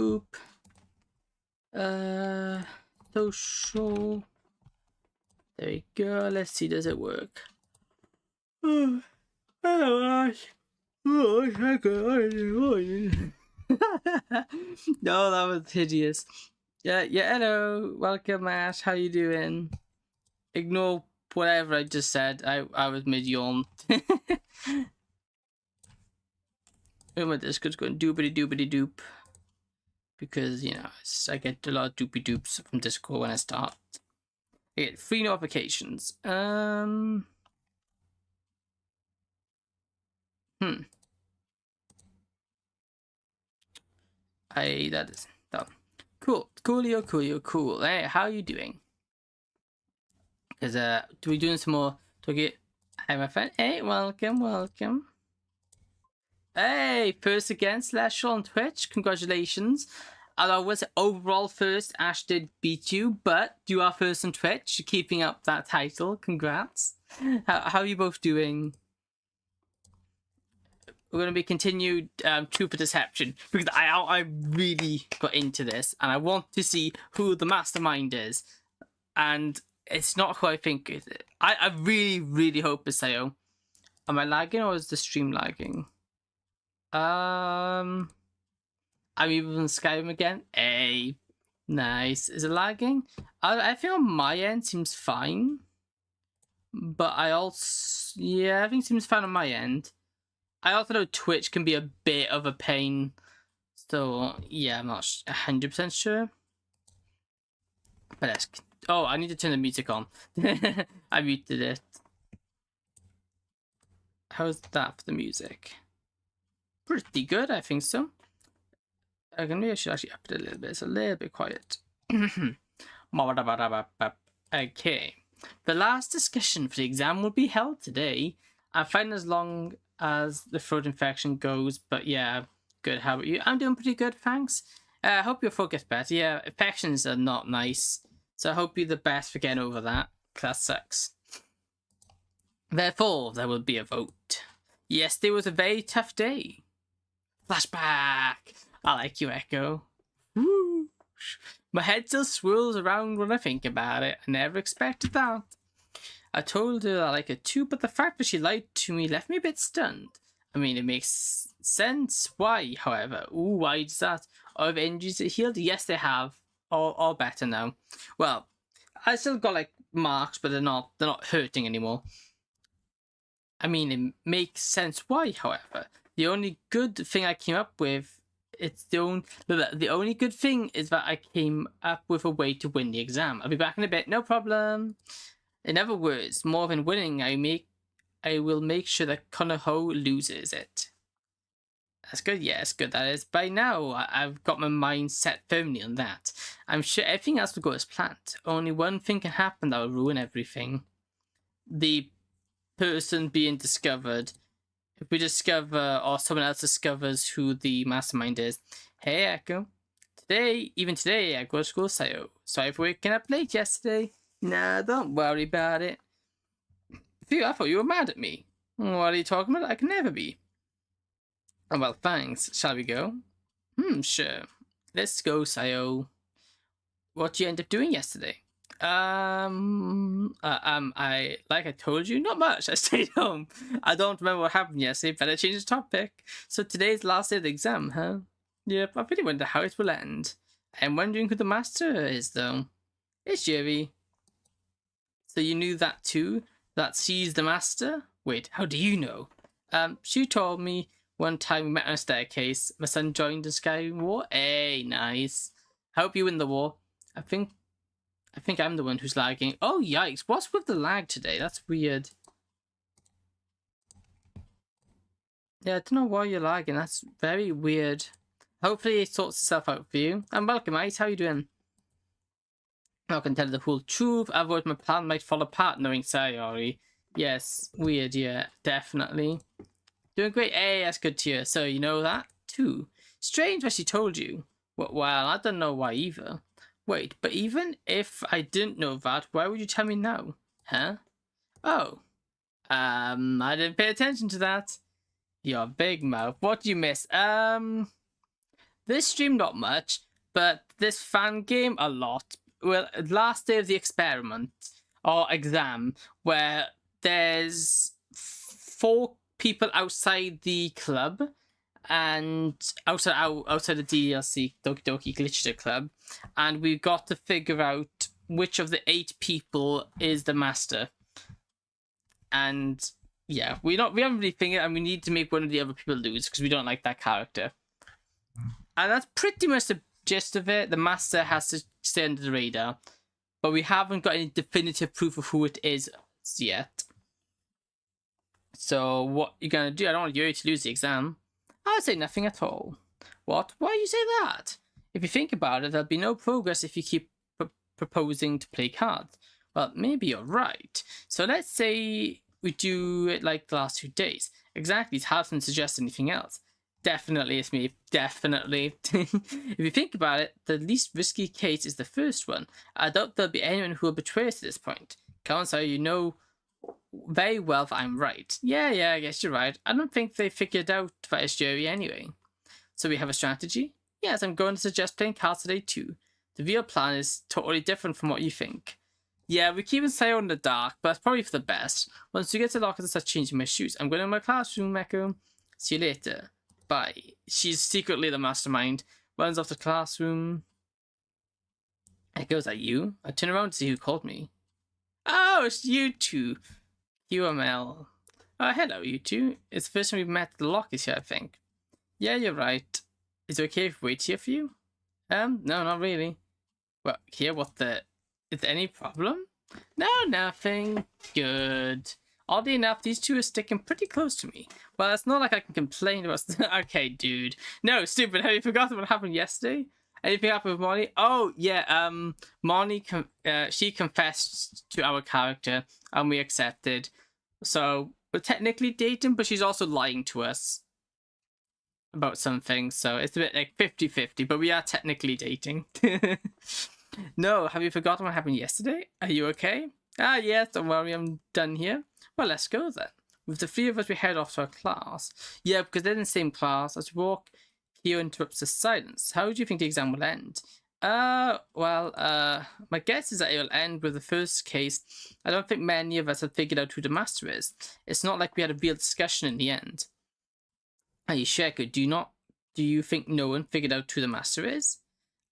Boop. Social. There we go. Let's see, does it work? Oh gosh. Oh, no, that was hideous. Yeah, hello. Welcome, Ash. How you doing? Ignore whatever I just said. I was mid-yawn. Oh, my Discord's going doobity-doobity-doop. Because, you know, I get a lot of doopy-doops from Discord when I start. I get free notifications. That is done. Cool. Cool. Hey, how are you doing? Because, do we doing some more Doki? Hi, my friend. Hey, welcome. Hey, first again, Celestial on Twitch. Congratulations. Although I was overall first, Ash did beat you, but you are first on Twitch. You're keeping up that title. Congrats. How are you both doing? We're going to be continued Trooper Deception, because I really got into this, and I want to see who the mastermind is. And it's not who I think it is. I really hope it's Sayo. Am I lagging, or is the stream lagging? I'm even on Skyrim again. Hey, nice. Is it lagging? I think on my end seems fine, but I also I think it seems fine on my end. I also know Twitch can be a bit of a pain, so yeah, I'm not 100% sure. But let's. Oh, I need to turn the music on. I muted it. How's that for the music? Pretty good, I think so. Maybe I should actually up it a little bit. It's a little bit quiet. Okay. The last discussion for the exam will be held today. I'm fine as long as the throat infection goes, but yeah, good. How about you? I'm doing pretty good, thanks. I hope your throat gets better. Yeah, infections are not nice, so I hope you're the best for getting over that. That sucks. Therefore, there will be a vote. Yesterday was a very tough day. Flashback! I like you, Echo. Woo! My head still swirls around when I think about it. I never expected that. I told her I like her too, but the fact that she lied to me left me a bit stunned. I mean, it makes sense. Why, however? Ooh, why is that? Are the injuries healed? Yes, they have. All better now. Well, I still got like marks, but they're not hurting anymore. I mean, it makes sense. Why, however? The only good thing I came up with, the only good thing is that I came up with a way to win the exam. I'll be back in a bit, no problem. In other words, more than winning, I will make sure that Konoho loses it. That's good, yeah, it's good, that is. By now, I've got my mind set firmly on that. I'm sure everything else will go as planned. Only one thing can happen that will ruin everything. The person being discovered. If we discover, or someone else discovers who the mastermind is. Hey, Echo. Even today, I go to school, Sayo. Sorry for waking up late yesterday. Nah, don't worry about it. Phew, I thought you were mad at me. What are you talking about? I can never be. Oh, well, thanks. Shall we go? Sure. Let's go, Sayo. What did you end up doing yesterday? I told you, not much. I stayed home. I don't remember what happened yesterday. Better change the topic. So today's the last day of the exam, huh? Yep, I really wonder how it will end. I'm wondering who the master is, though. It's Yuri. So you knew that too? That she's the master? Wait, how do you know? She told me one time we met on a staircase. My son joined the Skyrim War. Hey, nice. I hope you win the war. I think I'm the one who's lagging. Oh, yikes. What's with the lag today? That's weird. Yeah, I don't know why you're lagging. That's very weird. Hopefully it sorts itself out for you. And welcome, Ice. How you doing? I can tell the whole truth. Otherwise my plan might fall apart knowing Sayori. Yes, weird, yeah, definitely. Doing great. Hey, that's good to hear. So you know that too. Strange what she told you. Well, I don't know why either. Wait, but even if I didn't know that, why would you tell me now? Huh? Oh. I didn't pay attention to that. Your big mouth. What did you miss? This stream, not much, but this fan game, a lot. Well, last day of the experiment or exam, where there's 4 people outside the club and outside the DLC Doki Doki Glitcher Club, and we've got to figure out which of the 8 people is the master. And yeah, we haven't really figured, and we need to make one of the other people lose because we don't like that character. And that's pretty much the gist of it. The master has to stay under the radar, but we haven't got any definitive proof of who it is yet. So what you're gonna do? I don't want you to lose the exam. I'll say nothing at all. What? Why do you say that? If you think about it, there'll be no progress if you keep proposing to play cards. Well, maybe you're right. So let's say we do it like the last 2 days. Exactly, it hasn't suggested anything else. Definitely it's me. Definitely. If you think about it, the least risky case is the first one. I doubt there'll be anyone who will betray us at this point. Counselor, you know very well that I'm right. Yeah, I guess you're right. I don't think they figured out that it's Jerry anyway. So we have a strategy? Yes, I'm going to suggest playing cards today too. The real plan is totally different from what you think. Yeah, we keep Sayo in the dark, but that's probably for the best. Once we get to the locker and start changing my shoes, I'm going to my classroom, Echo. See you later. Bye. She's secretly the mastermind. Runs off the classroom. Echo, is that you? I turn around to see who called me. Oh, it's you two. UML. Hello, you two. It's the first time we've met at the lockers here, I think. Yeah, you're right. Is it okay if we wait here for you? No, not really. Well, here, what the... Is there any problem? No, nothing. Good. Oddly enough, these two are sticking pretty close to me. Well, it's not like I can complain about... Okay, dude. No, stupid. Have you forgotten what happened yesterday? Anything happened with Molly? Oh, yeah, Molly, she confessed to our character, and we accepted. So, we're technically dating, but she's also lying to us about something, so it's a bit like 50-50, but we are technically dating. No, have you forgotten what happened yesterday? Are you okay? Ah, yes, don't worry, I'm done here. Well, let's go then. With the 3 of us, we head off to our class. Yeah, because they're in the same class. As we walk, Kyo interrupts the silence. How do you think the exam will end? My guess is that it will end with the first case. I don't think many of us have figured out who the master is. It's not like we had a real discussion in the end. Are you sure? Do you think no one figured out who the master is?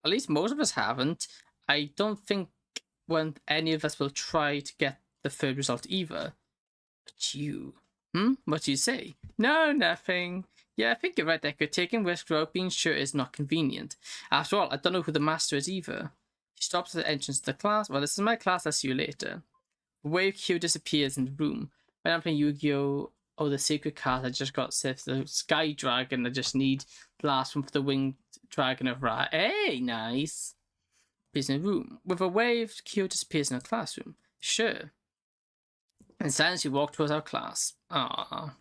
At least most of us haven't. I don't think any of us will try to get the third result either. But you... What do you say? No, nothing. Yeah, I think you're right, Echo. Taking risks without being sure is not convenient. After all, I don't know who the master is either. She stops at the entrance to the class. Well, this is my class. I'll see you later. The wave Q disappears in the room. When I'm playing Yu-Gi-Oh! Oh, the secret card I just got set for the Sky Dragon. I just need the last one for the Winged Dragon of Ra. Hey, nice. Appears in the room. With a wave, Q disappears in the classroom. Sure. In silence, we walk towards our class. Ah.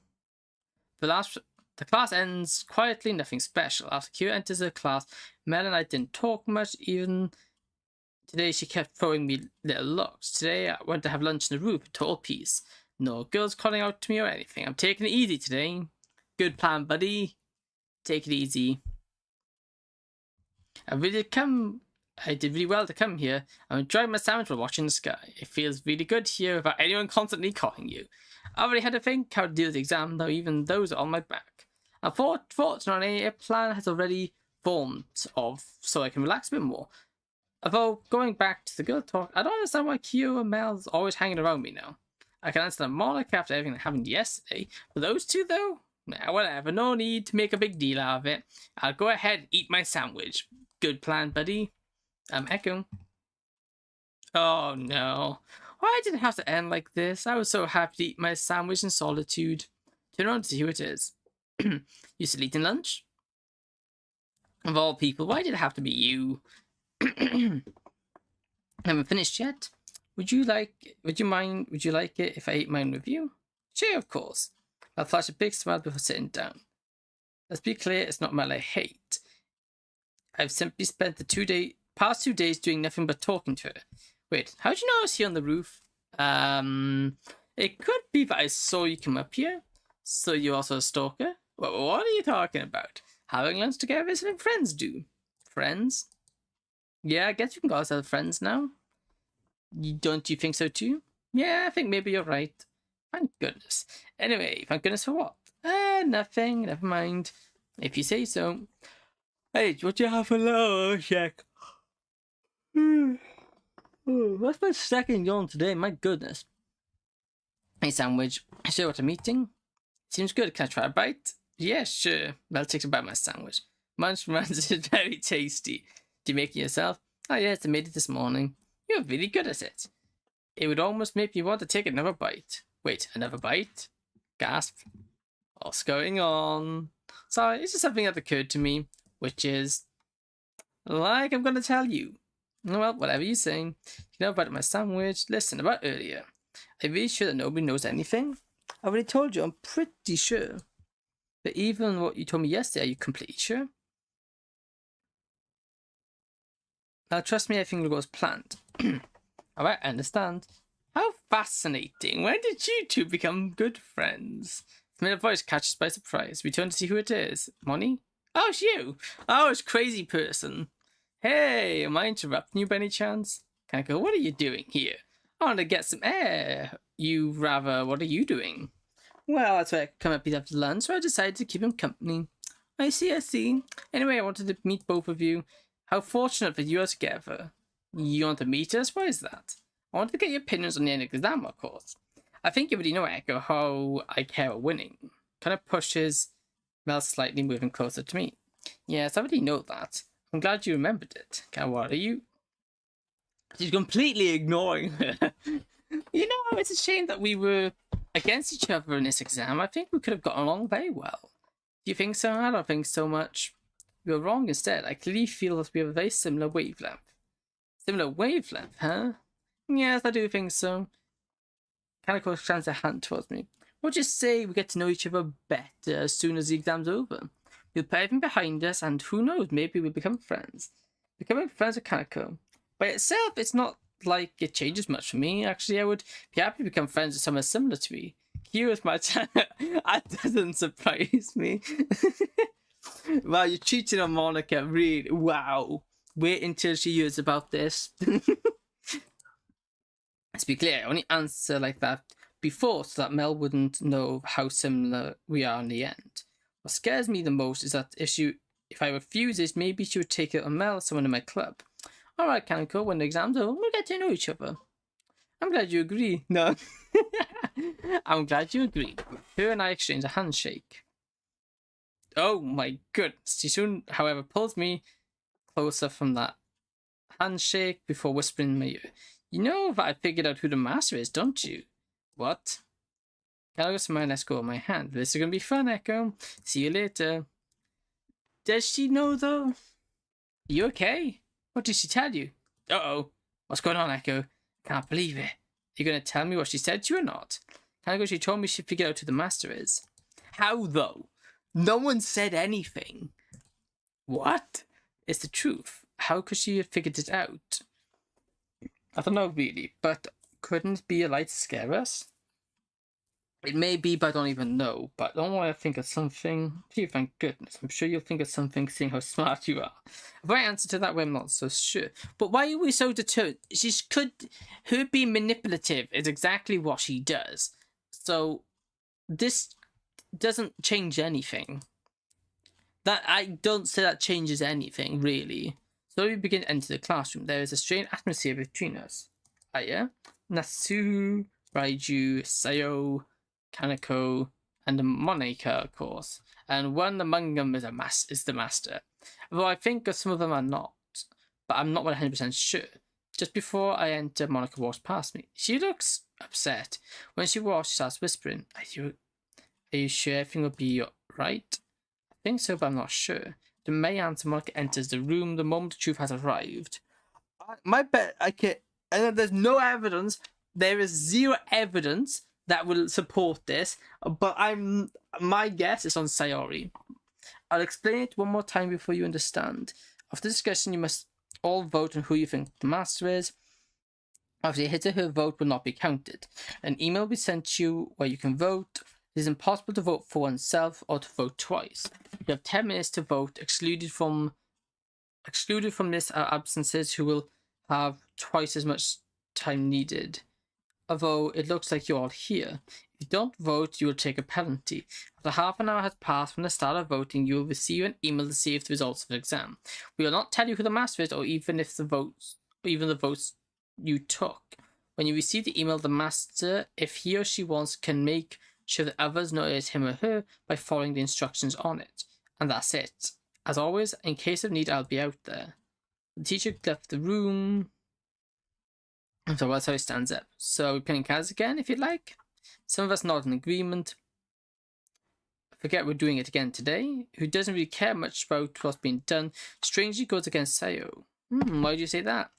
The class ends quietly, nothing special. After Q enters the class, Mel and I didn't talk much. Even today, she kept throwing me little looks. Today, I went to have lunch in the roof, total peace. No girls calling out to me or anything. I'm taking it easy today. Good plan, buddy. Take it easy. I did really well to come here. I'm enjoying my sandwich while watching the sky. It feels really good here without anyone constantly calling you. I already had to think how to deal with the exam, though even those are on my back. Unfortunately, a plan has already formed so I can relax a bit more. Although, going back to the girl talk, I don't understand why Kyo and Mel's always hanging around me now. I can understand Monica after everything that happened yesterday, but those two, though? Nah, whatever, no need to make a big deal out of it. I'll go ahead and eat my sandwich. Good plan, buddy. I'm Echo. Oh, no. Why did it have to end like this? I was so happy to eat my sandwich in solitude. Turn around to see who it is. You still eating lunch? Of all people, why did it have to be you? Haven't finished yet? Would you like it if I ate mine with you? Sure, of course. I'll flash a big smile before sitting down. Let's be clear, it's not Mel I hate. I've simply spent the past 2 days doing nothing but talking to her. Wait, how'd you know I was here on the roof? It could be that I saw you come up here. So you're also a stalker? What are you talking about? Having lunch together is something friends do. Friends? Yeah, I guess you can call ourselves friends now. Don't you think so too? Yeah, I think maybe you're right. Thank goodness. Anyway, thank goodness for what? Nothing. Never mind. If you say so. Hey, what do you have for lunch, Jack? What's my second yawn today? My goodness. Hey, sandwich. Sure what I'm eating? Seems good. Can I try a bite? Yeah, sure. I'll take a bite of my sandwich. Munch runs is very tasty. Do you make it yourself? Oh yes, I made it this morning. You're really good at it. It would almost make me want to take another bite. Wait, another bite? Gasp. What's going on? Sorry, it's just something that occurred to me, which is, like I'm gonna tell you. Well, whatever you say. You know about my sandwich? Listen, about earlier. Are you really sure that nobody knows anything? I already told you, I'm pretty sure. But even what you told me yesterday, are you completely sure? Now, trust me, everything will go as planned. Alright, I understand. How fascinating. When did you two become good friends? Familiar voice catches by surprise. We turn to see who it is. Money? Oh, it's you. Oh, it's crazy person. Hey, am I interrupting you by any chance? Kaneko, what are you doing here? I want to get some air. What are you doing? Well, that's why I come up after lunch, so I decided to keep him company. I see. Anyway, I wanted to meet both of you. How fortunate that you are together. You want to meet us? Why is that? I wanted to get your opinions on the end exam, of course. I think you already know, Echo, how I care about winning. Kind of pushes Mel slightly, moving closer to me. Yes, I already know that. I'm glad you remembered it. What are you? She's completely ignoring her. You know, it's a shame that we were against each other in this exam. I think we could have gotten along very well. Do you think so? I don't think so much. You're wrong instead. I clearly feel that we have a very similar wavelength. Similar wavelength, huh? Yes, I do think so. Kaneko extends a hand towards me. We'll just say we get to know each other better as soon as the exam's over. We'll put everything behind us, and who knows, maybe we'll become friends. Becoming friends with Kaneko. By itself, it's not like it changes much for me. Actually, I would be happy to become friends with someone similar to me. Here is my time. That doesn't surprise me. Wow, you're cheating on Monica, really? Wow. Wait until she hears about this. Let's be clear, I only answer like that before so that Mel wouldn't know how similar we are in the end. What scares me the most is that if I refuse it, maybe she would take it on Mel or someone in my club. Alright, Kaneko, when the exam's over, we'll get to know each other. I'm glad you agree. No. I'm glad you agree. Her and I exchange a handshake. Oh my goodness. She soon, however, pulls me closer from that handshake before whispering in my ear. You know that I figured out who the master is, don't you? What? Kaneko smiled and let go of my hand. This is gonna be fun, Echo. See you later. Does she know, though? You okay? What did she tell you? Uh-oh. What's going on, Echo? Can't believe it. You gonna tell me what she said to you or not? Kaneko, she told me she figured out who the master is. How, though? No one said anything. What? It's the truth. How could she have figured it out? I don't know, really, but couldn't it be a light to scare us? It may be, but I don't even know. But don't worry, I think of something. Gee, thank goodness. I'm sure you'll think of something seeing how smart you are. If I answer to that way, I'm not so sure. But why are we so determined? Her being manipulative is exactly what she does. So, this doesn't change anything. That I don't say that changes anything, really. So we begin to enter the classroom. There is a strange atmosphere between us. Aya, Natsu, Raiju, Sayo, Kaneko, and Monica, of course. And one among them is the master. Though I think some of them are not. But I'm not 100% sure. Just before I enter, Monica walks past me. She looks upset. When she walks, she starts whispering, Are you sure everything will be right? I think so, but I'm not sure. The May answer, Monica enters the room the moment the truth has arrived. My bet, and there's no evidence. There is zero evidence that will support this. But my guess is on Sayori. I'll explain it one more time before you understand. After discussion, you must all vote on who you think the master is. Obviously, his or her vote will not be counted. An email will be sent to you where you can vote. It is impossible to vote for oneself or to vote twice. You have 10 minutes to vote. Excluded from this are absences who will have twice as much time needed. Although it looks like you're all here. If you don't vote, you will take a penalty. After half an hour has passed from the start of voting, you will receive an email to see if the results of the exam. We will not tell you who the master is, or even the votes you took. When you receive the email, the master, if he or she wants, can make sure that others know it is him or her by following the instructions on it. And that's it. As always, in case of need, I'll be out there. The teacher left the room. So that's how it stands up. So we're playing cards again, if you'd like. Some of us not in agreement. I forget we're doing it again today. Who doesn't really care much about what's being done. Strangely goes against Sayo. Why do you say that?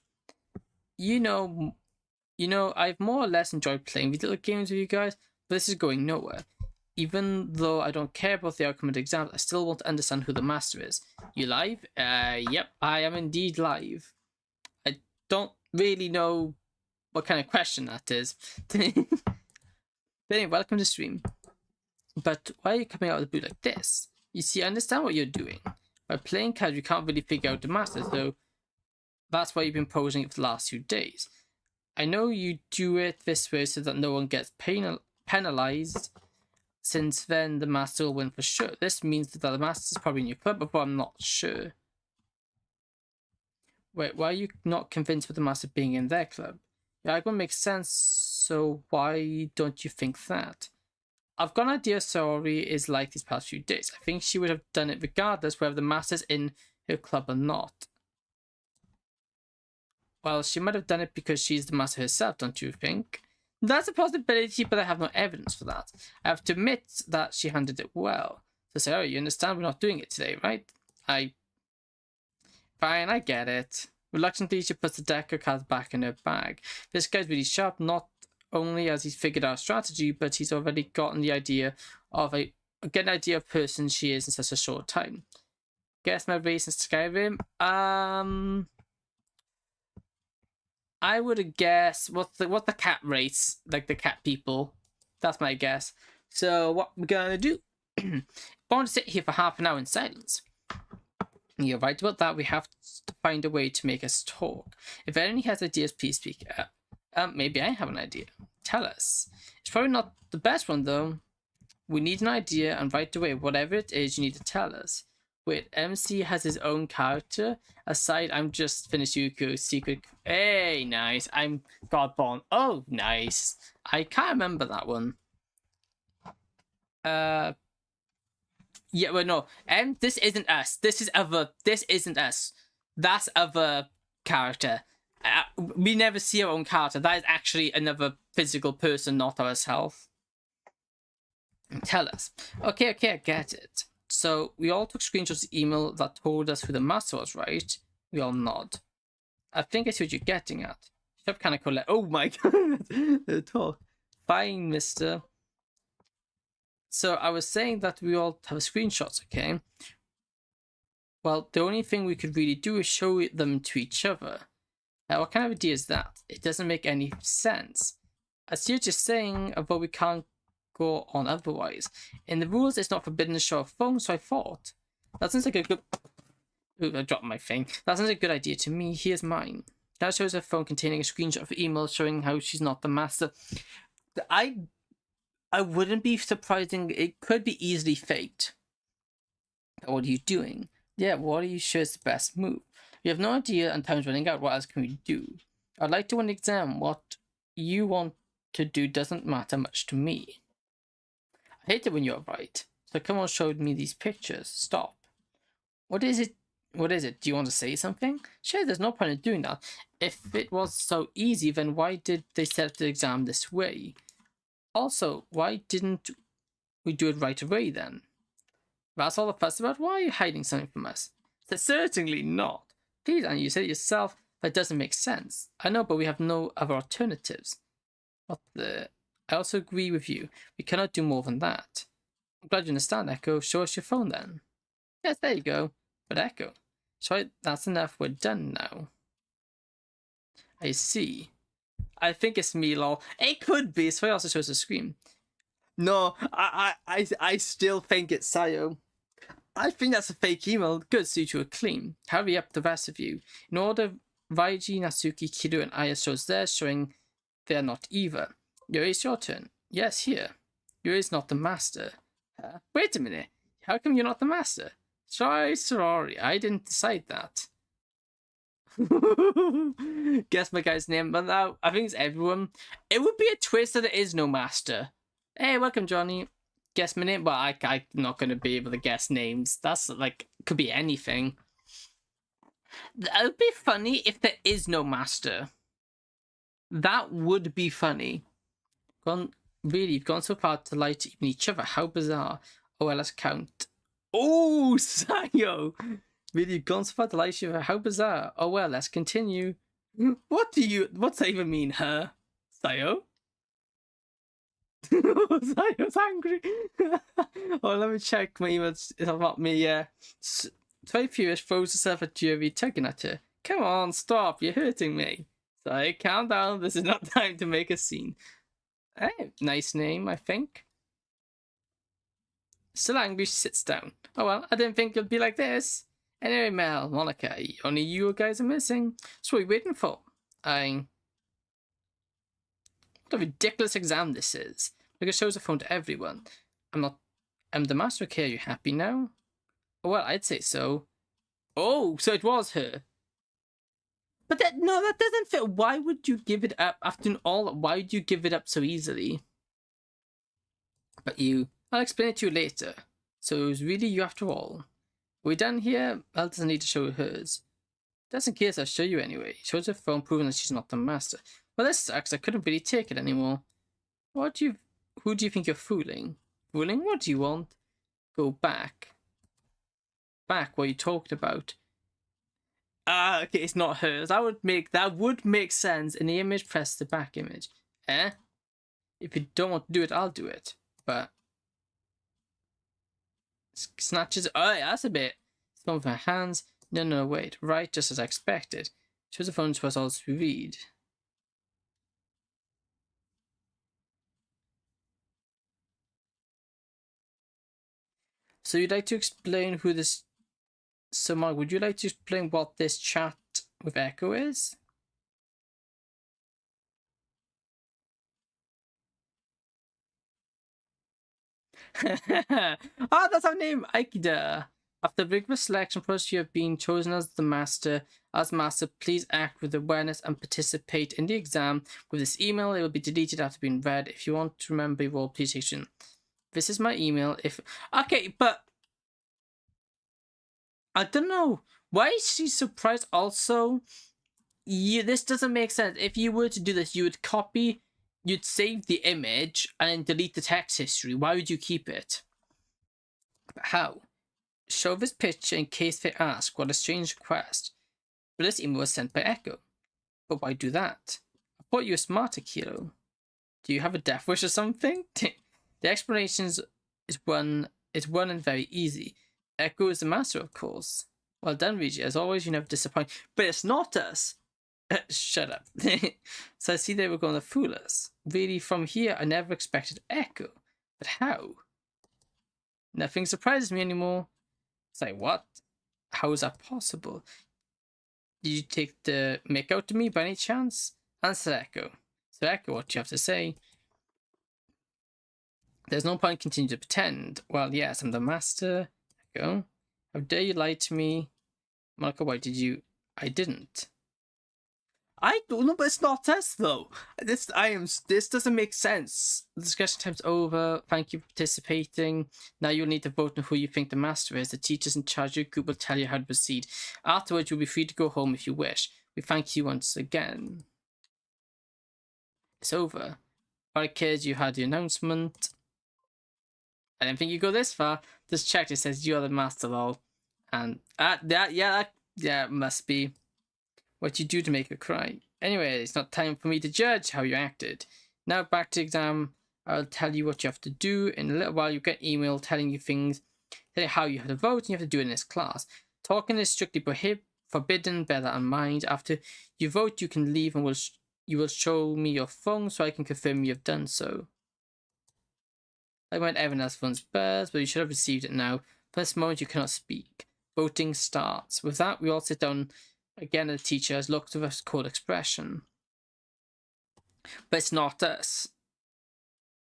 You know, I've more or less enjoyed playing these little games with you guys, but this is going nowhere. Even though I don't care about the outcome of the exams, I still want to understand who the master is. You live? Yep, I am indeed live. I don't really know what kind of question that is. Anyway, welcome to stream. But why are you coming out of the blue like this? You see, I understand what you're doing. By playing cards, you can't really figure out the master, so that's why you've been posing it for the last few days. I know you do it this way so that no one gets penalized, since then the master will win for sure. This means that the master's probably in your club, but I'm not sure. Wait, why are you not convinced with the master being in their club? Yeah, it won't make sense, so why don't you think that? I've got an idea Saori is like these past few days. I think she would have done it regardless whether the master's in her club or not. Well, she might have done it because she's the master herself, don't you think? That's a possibility, but I have no evidence for that. I have to admit that she handled it well. So Saori, you understand we're not doing it today, right? Fine, I get it. Reluctantly, she puts the deck of cards back in her bag. This guy's really sharp, not only has he figured out strategy, but he's already gotten the idea of get an idea of person she is in such a short time. Guess my race in Skyrim? I would have guessed what the cat race, like the cat people. That's my guess. So what we're gonna do? I want to sit here for half an hour in silence. You're right about that. We have to find a way to make us talk. If anyone has ideas, please speak up. Maybe I have an idea. Tell us. It's probably not the best one, though. We need an idea, and right away, whatever it is, you need to tell us. Wait, MC has his own character? Aside, I'm just finished Yuko's secret. Hey, nice. I'm Godborn. Oh, nice. I can't remember that one. Yeah, well, no. This isn't us. This isn't us. That's other character. We never see our own character. That is actually another physical person, not ourselves. Tell us. Okay, I get it. So, we all took screenshots of the email that told us who the master was, right? We all nod. I think I see what you're getting at. Shop kind of collect. Oh my god! The talk. Fine, mister. So I was saying that we all have screenshots, okay? Well, the only thing we could really do is show them to each other. What kind of idea is that? It doesn't make any sense. I see what you're saying, but we can't go on otherwise. In the rules, it's not forbidden to show a phone, so I thought. That sounds like a good... Ooh, I dropped my thing. That sounds like a good idea to me. Here's mine. That shows a phone containing a screenshot of email showing how she's not the master. I wouldn't be surprising. It could be easily faked. What are you doing? Yeah, what are you sure is the best move? We have no idea and time's running out. What else can we do? I'd like to win the exam. What you want to do doesn't matter much to me. I hate it when you're right. So come on, show me these pictures. Stop. What is it? Do you want to say something? Sure, there's no point in doing that. If it was so easy, then why did they set up the exam this way? Also, why didn't we do it right away then? That's all the fuss about? Why are you hiding something from us? Certainly not. Please, and you said it yourself, that doesn't make sense. I know, but we have no other alternatives. What the... I also agree with you. We cannot do more than that. I'm glad you understand, Echo. Show us your phone then. Yes, there you go. But Echo. So that's enough. We're done now. I see. I think it's me, lol. It could be. So it also shows the screen. No, I still think it's Sayo. I think that's a fake email. Good, so you are clean. Hurry up, the rest of you. In order, Raiji, Natsuki, Kido, and Aya shows theirs, showing they are not either. Yuri, it's your turn. Yes, here. Yuri is not the master. Wait a minute. How come you're not the master? Sorry, I didn't decide that. Guess my guy's name, but now I think it's everyone. It would be a twist that there is no master. Hey, welcome, Johnny. Guess my name, but I'm not going to be able to guess names. That's like, could be anything. That would be funny if there is no master. That would be funny. Really, you've gone so far to lie to even each other. How bizarre. Oh, well, let's count. Oh, Sayo! Really, you've gone so far to lie to each other. How bizarre. Oh, well, let's continue. What's that even mean, huh? Sayo? Sayo's angry. Oh, let me check my emails. It's not me, yeah. Very furious, throws herself at Yuri, tugging at her. Come on, stop, you're hurting me. Sayo, calm down, this is not time to make a scene. Hey, nice name, I think. Still angry, she sits down. Oh well, I didn't think you'd be like this. Anyway, Mel, Monica, only you guys are missing. So what are you waiting for? What a ridiculous exam this is. Because shows a phone to everyone. I'm the master. Okay, are you happy now? Well, I'd say so. Oh, so it was her. But that doesn't fit. Why would you give it up after all? Why would you give it up so easily? But I'll explain it to you later. So it was really you after all. Are we done here? Elle doesn't need to show hers. Just in case, I'll show you anyway. Shows her phone, proving that she's not the master. Well, this sucks. I couldn't really take it anymore. Who do you think you're fooling? Fooling? What do you want? Go back. Back what you talked about. Okay, it's not hers. That would make sense. In the image, press the back image. If you don't want to do it, I'll do it. But snatches. Oh, yeah, that's a bit. Phone with her hands. No, wait. Right, just as I expected. Shows the phone to us all to read. So you'd like to explain who this... So Mark, would you like to explain what this chat with Echo is? Ah, that's our name, Aikida. After rigorous selection process, you have been chosen as the master. As master, please act with awareness and participate in the exam. With this email, it will be deleted after being read. If you want to remember your role, please take action. This is my email. Okay, but I don't know. Why is she surprised also? This doesn't make sense. If you were to do this, you would copy, you'd save the image and then delete the text history. Why would you keep it? But how? Show this picture in case they ask what a strange request. But this email was sent by Echo. But why do that? I thought you were smarter, Kiro. Do you have a death wish or something? The explanations is one and very easy. Echo is the master, of course. Well done, Rigi. As always, you never disappoint. But it's not us. Shut up. So I see they were going to fool us. Really, from here, I never expected Echo. But how? Nothing surprises me anymore. It's like, what? How is that possible? Did you take the mick out to me by any chance? Answer Echo. So Echo, what do you have to say? There's no point continuing to pretend. Well, yes, I'm the master. Echo. How dare you lie to me? Monica, why did you... I didn't. I don't know, but it's not us though. This doesn't make sense. The discussion time's over. Thank you for participating. Now you'll need to vote on who you think the master is. The teachers in charge of your group will tell you how to proceed. Afterwards, you'll be free to go home if you wish. We thank you once again. It's over. Alright, kids, you had the announcement. I didn't think you'd go this far. Just checked. It says you're the master, lol. And yeah, must be what you do to make her cry. Anyway, it's not time for me to judge how you acted. Now back to exam. I'll tell you what you have to do. In a little while, you get email telling you how you have to vote, and you have to do it in this class. Talking is strictly forbidden. Bear that in mind. After you vote, you can leave, and you will show me your phone so I can confirm you have done so. I went everyone else phone's birds, but you should have received it now. For this moment, you cannot speak. Voting starts. With that, we all sit down again at the teacher has looked at us cold expression. But it's not us.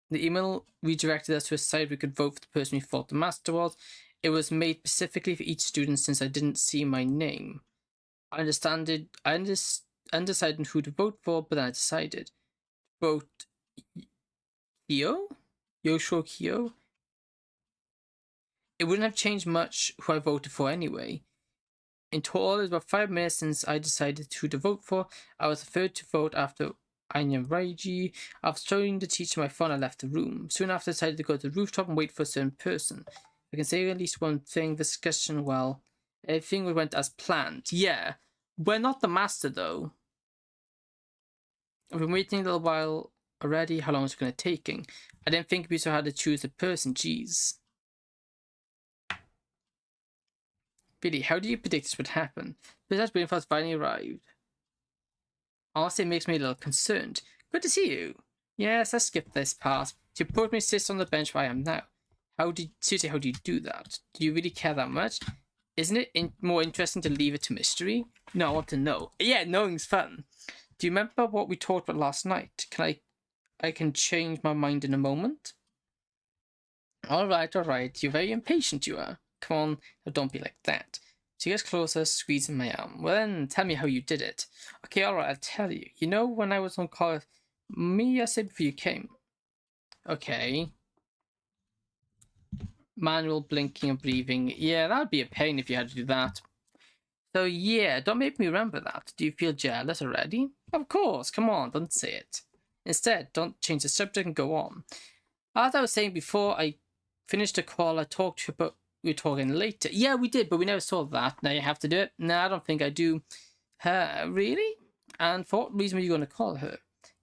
The email redirected us to a site we could vote for the person we thought the master was. It was made specifically for each student since I didn't see my name. I undecided who to vote for, but then I decided. Vote Kyo? Yoshio Kyo? It wouldn't have changed much who I voted for anyway. In total, it was about 5 minutes since I decided who to vote for. I was the third to vote after Anya Raiji. After showing the teacher my phone, I left the room. Soon after, I decided to go to the rooftop and wait for a certain person. I can say at least one thing, the discussion, well, everything went as planned. Yeah, we're not the master though. I've been waiting a little while already. How long is it going to take? I didn't think we so had to choose a person, jeez. Billy, how do you predict this would happen? Princess Rainforest finally arrived. Honestly, it makes me a little concerned. Good to see you. Yes, let's skip this part. You put me sit on the bench where I am now. Seriously, how do you do that? Do you really care that much? Isn't it more interesting to leave it to mystery? No, I want to know. Yeah, knowing's fun. Do you remember what we talked about last night? I can change my mind in a moment. All right. You're very impatient, you are. Come on, now don't be like that. She gets closer, squeezing my arm. Well then, tell me how you did it. Okay, alright, I'll tell you. You know when I was on call, me, I said before you came. Okay. Manual blinking and breathing. Yeah, that would be a pain if you had to do that. So yeah, don't make me remember that. Do you feel jealous already? Of course, come on, don't say it. Instead, don't change the subject and go on. As I was saying before I finished the call, I talked to you about we were talking later. Yeah, we did, but we never saw that. Now you have to do it. No, I don't think I do. Really? And for what reason were you going to call her?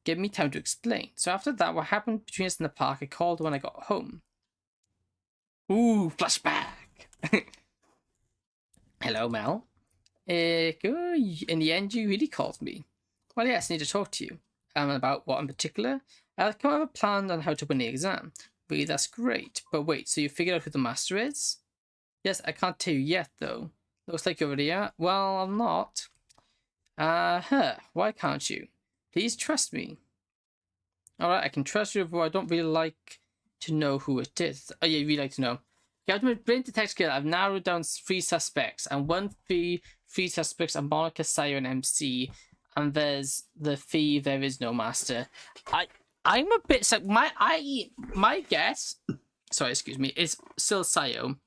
Give me time to explain. So after that, what happened between us in the park, I called when I got home. Ooh, flashback. Hello, Mel. In the end, you really called me. Well, yes, I need to talk to you. About what in particular? I'll come up with a plan on how to win the exam. Really, that's great. But wait, so you figured out who the master is? Yes, I can't tell you yet, though. Looks like you already are. Well, I'm not. Why can't you? Please trust me. Alright, I can trust you, but I don't really like to know who it is. Oh yeah, you really like to know. Government brain detect skill. I've narrowed down 3 suspects, and three suspects are Monica, Sayo, and MC. And there's the fee. There is no master. I'm a bit my guess. Sorry, excuse me. Is still Sayo.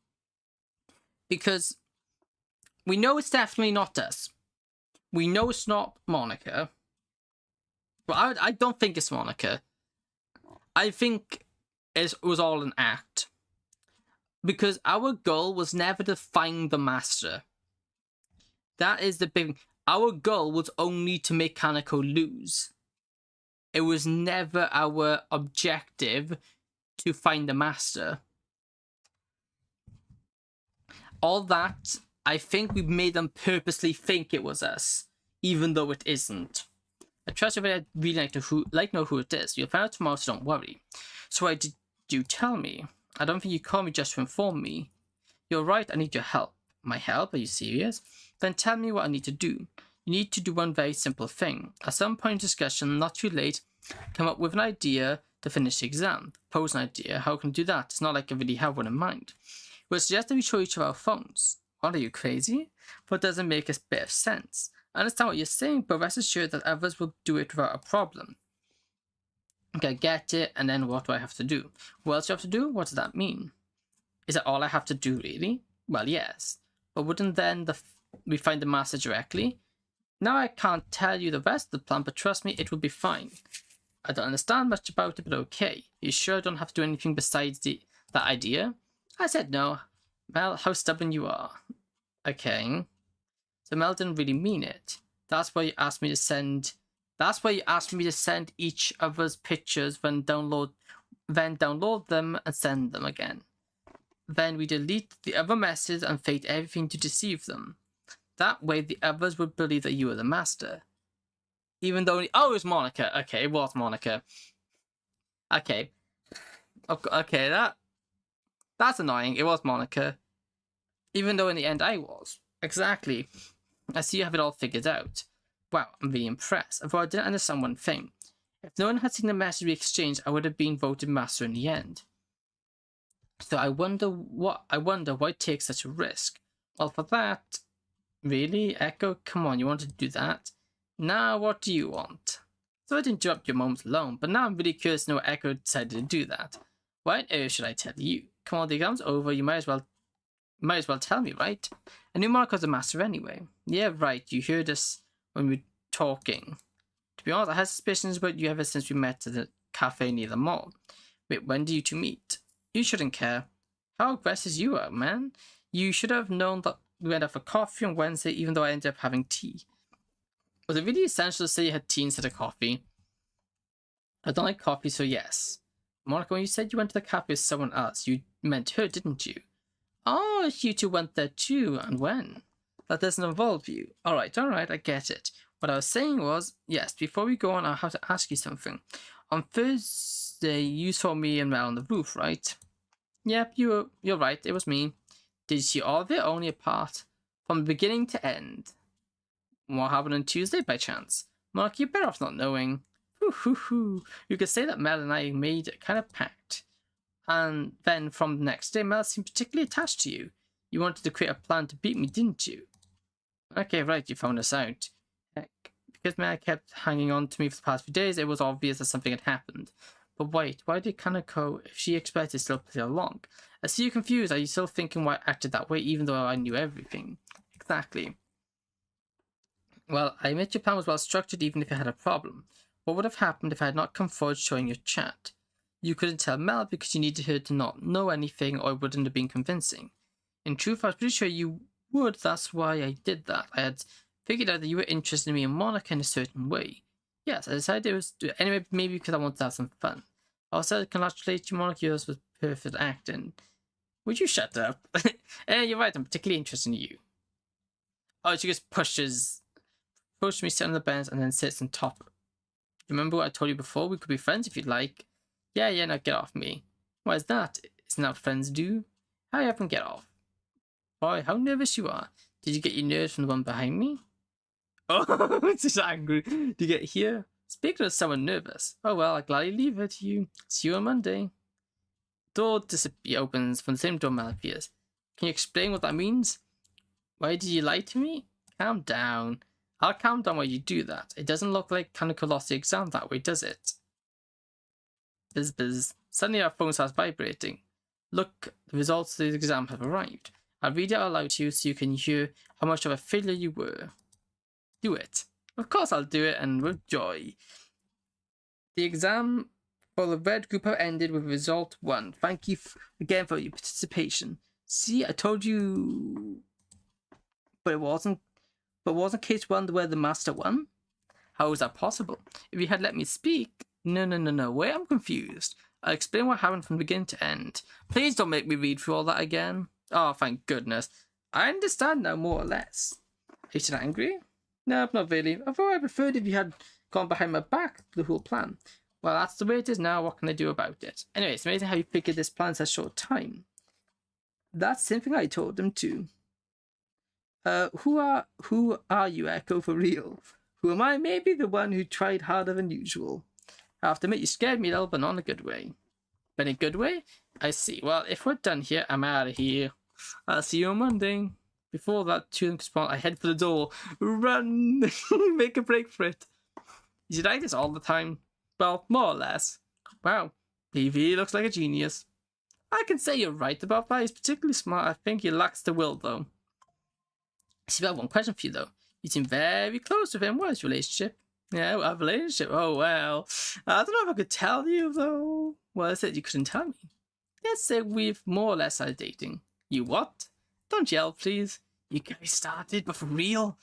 Because we know it's definitely not us. We know it's not Monica. But I don't think it's Monica. I think it was all an act. Because our goal was never to find the master. That is the big thing. Our goal was only to make Kaneko lose. It was never our objective to find the master. All that, I think we made them purposely think it was us, even though it isn't. I trust you, but I'd really like to know who it is. You'll find out tomorrow, so don't worry. So why did you tell me? I don't think you called me just to inform me. You're right, I need your help. My help? Are you serious? Then tell me what I need to do. You need to do one very simple thing. At some point in discussion, not too late, come up with an idea to finish the exam. Pose an idea. How can I do that? It's not like I really have one in mind. We'll suggest that we show each of our phones. What, are you crazy? But doesn't make a bit of sense. I understand what you're saying, but rest assured that others will do it without a problem. Okay, get it, and then what do I have to do? What else do I have to do? What does that mean? Is that all I have to do, really? Well, yes. But wouldn't then we find the master directly? Now I can't tell you the rest of the plan, but trust me, it will be fine. I don't understand much about it, but okay. You sure I don't have to do anything besides that idea? I said no. Well, how stubborn you are. Okay. So Mel didn't really mean it. That's why you asked me to send each other's pictures, then download them and send them again. Then we delete the other messages and fake everything to deceive them. That way the others would believe that you were the master. Even though... Oh, it was Monica. Okay, it was Monica. Okay. Okay, that's annoying. It was Monica. Even though in the end I was. Exactly. I see you have it all figured out. Wow, I'm really impressed. Although I didn't understand one thing. If no one had seen the message we exchanged, I would have been voted master in the end. So I wonder why it takes such a risk. Well, for that, really, Echo, come on, you wanted to do that? Now, what do you want? So I didn't interrupt your moment alone, but now I'm really curious to know why Echo decided to do that. Why on earth should I tell you? Come on, the exam's over. You might as well tell me, right? I knew Mark was a master anyway. Yeah, right. You heard us when we were talking. To be honest, I had suspicions about you ever since we met at the cafe near the mall. Wait, when did you two meet? You shouldn't care. How aggressive you are, man. You should have known that we went out for coffee on Wednesday, even though I ended up having tea. Was it really essential to say you had tea instead of coffee? I don't like coffee, so yes. Monica, when you said you went to the cafe with someone else, you meant her, didn't you? Oh, you two went there too, and when? That doesn't involve you. Alright, I get it. What I was saying was, yes, before we go on, I'll have to ask you something. On Thursday, you saw me and Mel on the roof, right? Yep, you're right, it was me. Did you see all of it, only a part? From beginning to end. What happened on Tuesday, by chance? Mark, you're better off not knowing. You could say that Mel and I made a kind of pact. And then from the next day, Mel seemed particularly attached to you. You wanted to create a plan to beat me, didn't you? Okay, right, you found us out. Heck, because Mel kept hanging on to me for the past few days, it was obvious that something had happened. But wait, why did Kaneko, if she expected, still play along? I see you confused. Are you still thinking why I acted that way, even though I knew everything? Exactly. Well, I admit your plan was well structured, even if it had a problem. What would have happened if I had not come forward showing your chat? You couldn't tell Mel because you needed her to not know anything, or it wouldn't have been convincing. In truth, I was pretty sure you would. That's why I did that. I had figured out that you were interested in me and Monica in a certain way. Yes, I decided it was anyway, maybe because I wanted to have some fun. I also congratulate you, Monica. Yours was perfect acting. Would you shut up? You're right. I'm particularly interested in you. Oh, she just pushed me, sit on the bench, and then sits on top. Remember what I told you before? We could be friends if you'd like. Yeah, now get off me. Why is that? Isn't that what friends do? Hurry up and get off. Boy, how nervous you are. Did you get your nerves from the one behind me? Oh, it's just angry. Did you get here? Speaking of someone nervous. Oh well, I'll gladly leave it to you. See you on Monday. Door opens from the same door Mel appears. Can you explain what that means? Why did you lie to me? Calm down. I'll calm down while you do that. It doesn't look like Kaneko lost the exam that way, does it? Buzz. Suddenly our phone starts vibrating. Look, the results of the exam have arrived. I'll read it out loud to you so you can hear how much of a failure you were. Do it. Of course I'll do it, and with joy. The exam for the red group have ended with result 1. Thank you again for your participation. See, I told you... But wasn't case 1 where the master won? How is that possible? If you had let me speak... No. Wait, I'm confused. I'll explain what happened from beginning to end. Please don't make me read through all that again. Oh, thank goodness. I understand now, more or less. Are you still angry? No, not really. Although I preferred if you had gone behind my back the whole plan. Well, that's the way it is now. What can I do about it? Anyway, it's amazing how you figured this plan in such a short time. That's something I told them too. Who are you, Echo, for real? Who am I? Maybe the one who tried harder than usual. I have to admit, you scared me a little, but not in a good way. But in a good way? I see. Well, if we're done here, I'm out of here. I'll see you on Monday. Before that, to them respond, I head for the door. Run! Make a break for it. Is he like this all the time? Well, more or less. Wow, PV looks like a genius. I can say you're right about that. He's particularly smart. I think he lacks the will, though. I see, I have one question for you, though. You seem very close with him. What is your relationship? Yeah, we have a relationship. Oh, well. I don't know if I could tell you, though. Well, I said you couldn't tell me. Let's say we've more or less started dating. You what? Don't yell, please. You guys started, but for real?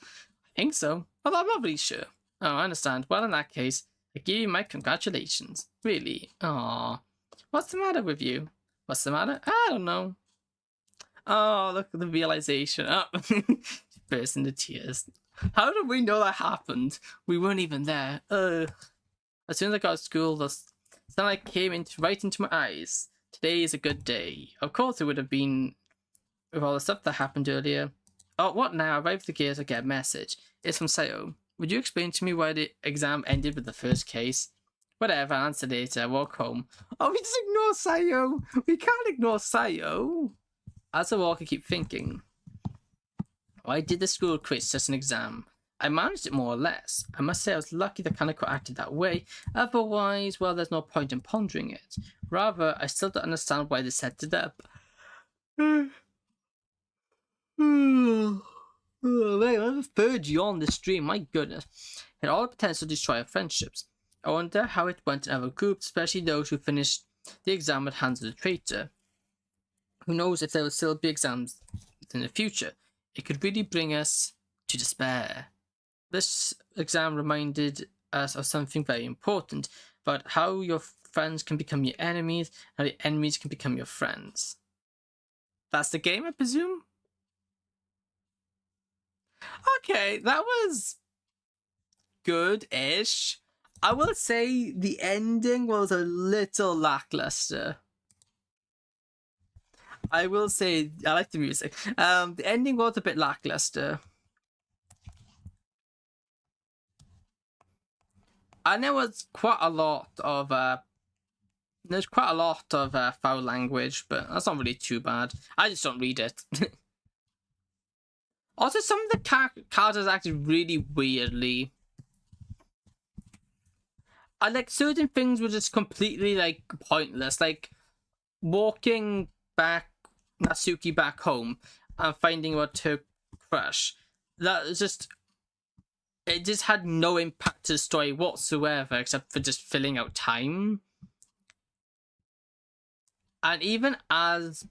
I think so. Although I'm not really sure. Oh, I understand. Well, in that case, I give you my congratulations. Really? Aww. What's the matter with you? What's the matter? I don't know. Oh, look at the realization. Oh, burst into tears. How did we know that happened? We weren't even there. As soon as I got to school, Sunlight came right into my eyes. Today is a good day. Of course it would have been with all the stuff that happened earlier. Oh, what now? I arrived at the gate, I get a message. It's from Sayo. Would you explain to me why the exam ended with the first case? Whatever, I'll answer later. Walk home. Oh, we just ignore Sayo. We can't ignore Sayo. As I walk, I keep thinking. Why did the school create such an exam? I managed it more or less. I must say I was lucky that Kaneko acted that way. Otherwise, well, there's no point in pondering it. Rather, I still don't understand why they set it up. Wait, I'm the third yawn this stream, my goodness. It had all the potential to destroy our friendships. I wonder how it went in other groups, especially those who finished the exam at hands of the traitor. Who knows if there will still be exams in the future. It could really bring us to despair. This exam reminded us of something very important, about how your friends can become your enemies, how your enemies can become your friends. That's the game, I presume? Okay, that was good-ish. I will say the ending was a little lackluster. I will say, I like the music. The ending was a bit lackluster. And there was quite a lot of foul language, but that's not really too bad. I just don't read it. Also, some of the characters acted really weirdly. And like certain things were just completely like pointless, like walking back Natsuki back home and finding out her crush. That was just, it just had no impact to the story whatsoever, except for just filling out time. And even as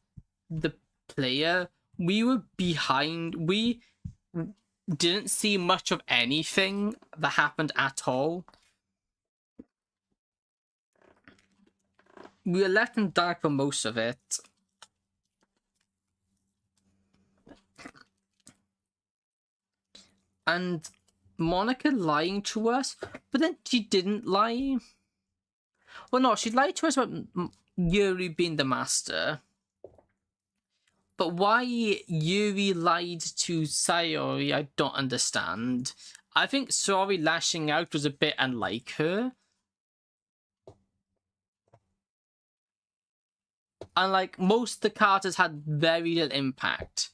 the player, we were behind. We didn't see much of anything that happened at all. We were left in the dark for most of it. And Monica lying to us, but then she didn't lie. Well, no, she lied to us about Yuri being the master. But why Yuri lied to Sayori, I don't understand. I think Sayori lashing out was a bit unlike her. And like most of the characters had very little impact.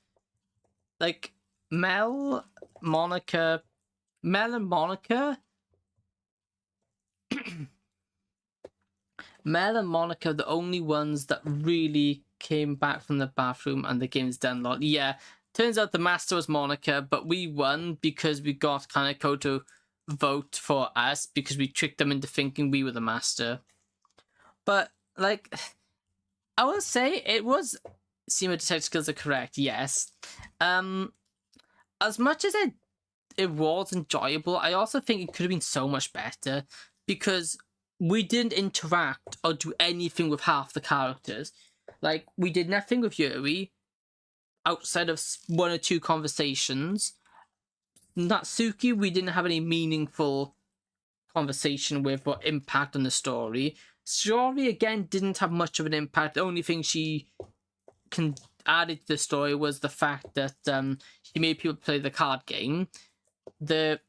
Like Mel and Monica Mel and Monica are the only ones that really came back from the bathroom and the game's done a lot. Yeah, turns out the master was Monica, but we won because we got Kaneko to vote for us because we tricked them into thinking we were the master. But like, I will say it was Seymour detective skills are correct, yes. As much as it was enjoyable, I also think it could have been so much better because we didn't interact or do anything with half the characters. Like, we did nothing with Yuri outside of one or two conversations. Natsuki, we didn't have any meaningful conversation with or impact on the story. Shiori, again, didn't have much of an impact. The only thing she added to the story was the fact that she made people play the card game. The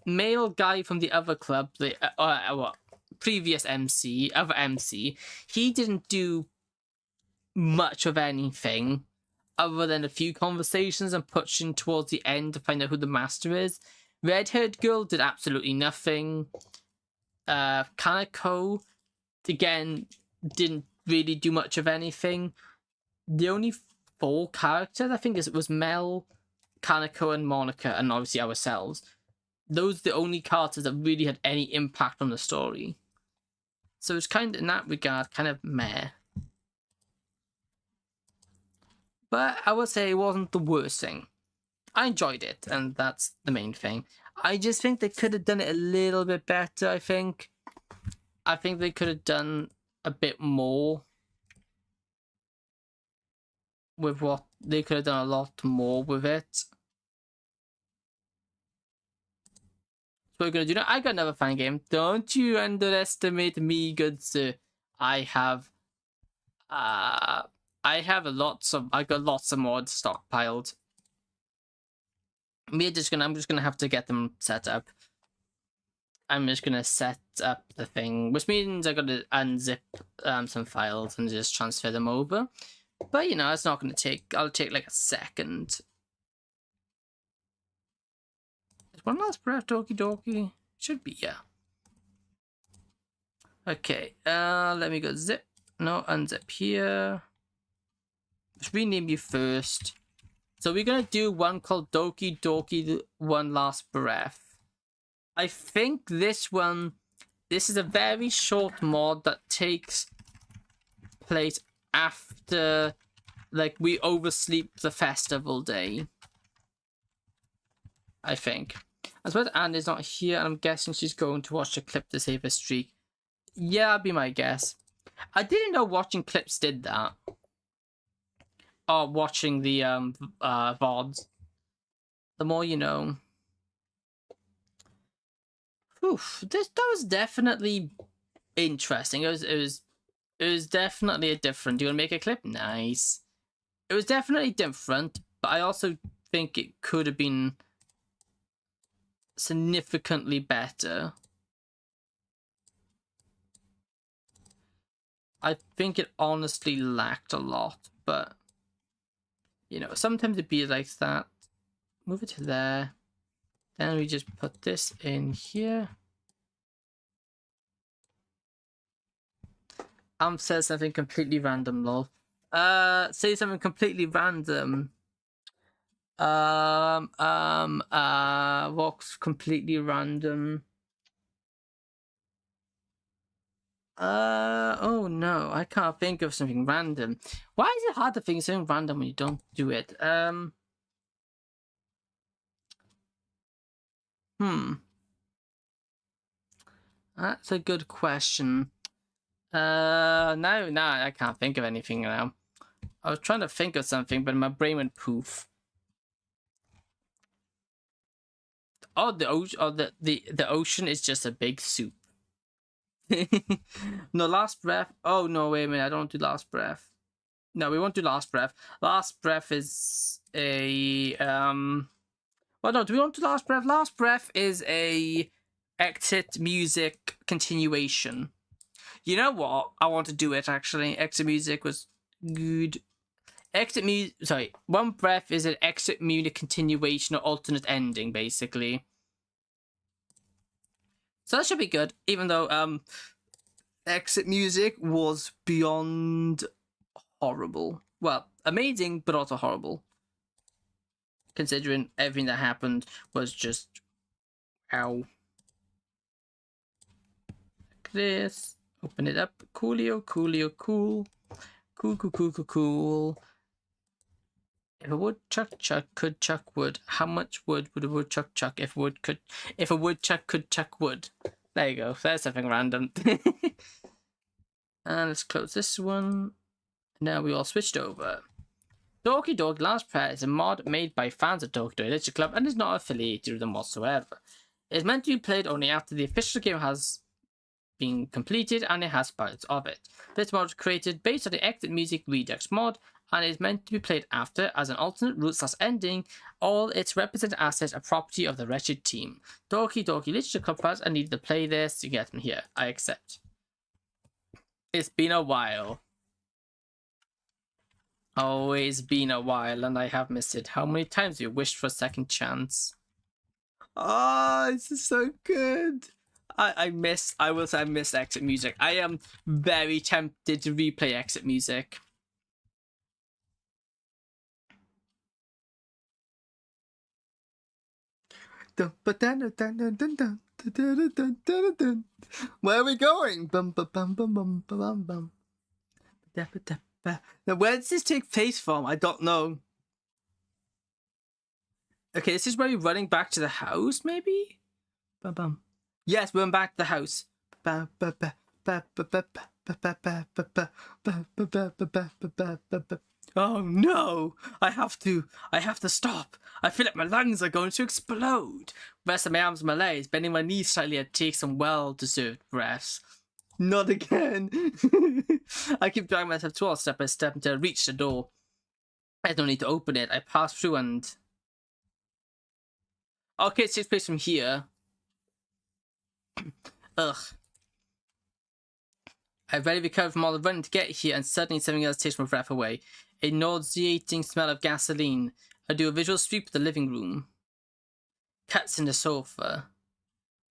male guy from the other club, the previous other MC, he didn't do much of anything other than a few conversations and pushing towards the end to find out who the master is. Red-haired girl did absolutely nothing. Kaneko, again, didn't really do much of anything. The only 4 characters, I think, it was Mel, Kaneko, and Monica, and obviously ourselves. Those are the only characters that really had any impact on the story. So it's kind of, in that regard, kind of meh. But I would say it wasn't the worst thing. I enjoyed it, and that's the main thing. I just think they could have done it a little bit better, I think. I think they could have done a bit more with what they could have done a lot more with it. what we're gonna do now. I got another fan game. Don't you underestimate me, good sir. I got lots of mods stockpiled. I'm just gonna have to get them set up. I'm just gonna set up the thing, which means I gotta unzip some files and just transfer them over. But you know, it's not gonna take. I'll take like a second. Is one last breath, Doki? Should be, yeah. Okay. Let me go zip. No, unzip here. Let's rename you first. So we're gonna do one called Doki, One Last Breath. I think this is a very short mod that takes place after, like, we oversleep the festival day. I think. I suppose Anne's not here, and I'm guessing she's going to watch the clip to save her streak. Yeah, that'd be my guess. I didn't know watching clips did that. Or watching the VODs. The more you know. Oof, that was definitely interesting. It was definitely a different. Do you want to make a clip? Nice. It was definitely different, but I also think it could have been significantly better. I think it honestly lacked a lot, but you know, sometimes it be like that. Move it to there. Then we just put this in here. Says something completely random, lol. Say something completely random. What's completely random? Oh no, I can't think of something random. Why is it hard to think of something random when you don't do it? That's a good question. No, I can't think of anything now. I was trying to think of something, but my brain went poof. Oh, the ocean. Oh, the ocean is just a big soup. No, last breath. Oh no, wait a minute. I don't do last breath. No, we won't do last breath. Last breath is a Well, no, do we want to last breath? Last breath is a exit music continuation. You know what? I want to do it actually. Exit music was good. One breath is an exit music continuation or alternate ending, basically. So that should be good, even though exit music was beyond horrible. Well, amazing, but also horrible. Considering everything that happened was just ow. Like this. Open it up. Coolio, cool. Cool. If a woodchuck could chuck wood, how much wood would a woodchuck chuck if a woodchuck could chuck wood? There you go. There's something random. And let's close this one. Now we all switched over. Doki Last Prayer is a mod made by fans of Doki Literature Club and is not affiliated with them whatsoever. It is meant to be played only after the official game has been completed and it has parts of it. This mod was created based on the Exit Music Redux mod and is meant to be played after as an alternate route/ending. All its represent assets are property of the wretched team. Doki Literature Club fans, I need to play this to get them here. I accept. It's been a while. Always been a while, and I have missed it. How many times have you wished for a second chance? Oh, this is so good. I miss Exit Music. I am very tempted to replay Exit Music. Where are we going? Now, where does this take place from? I don't know. Okay, this is where we're running back to the house, maybe? Yes, we're back to the house. Oh no! I have to stop. I feel like my lungs are going to explode. Resting my arms on my legs, bending my knees slightly, I take some well-deserved breaths. Not again. I keep dragging myself towards step by step until I reach the door. I don't need to open it. I pass through and... Okay, it takes place from here. Ugh. I've barely recovered from all the running to get here, and suddenly something else takes my breath away. A nauseating smell of gasoline. I do a visual sweep of the living room. Cuts in the sofa.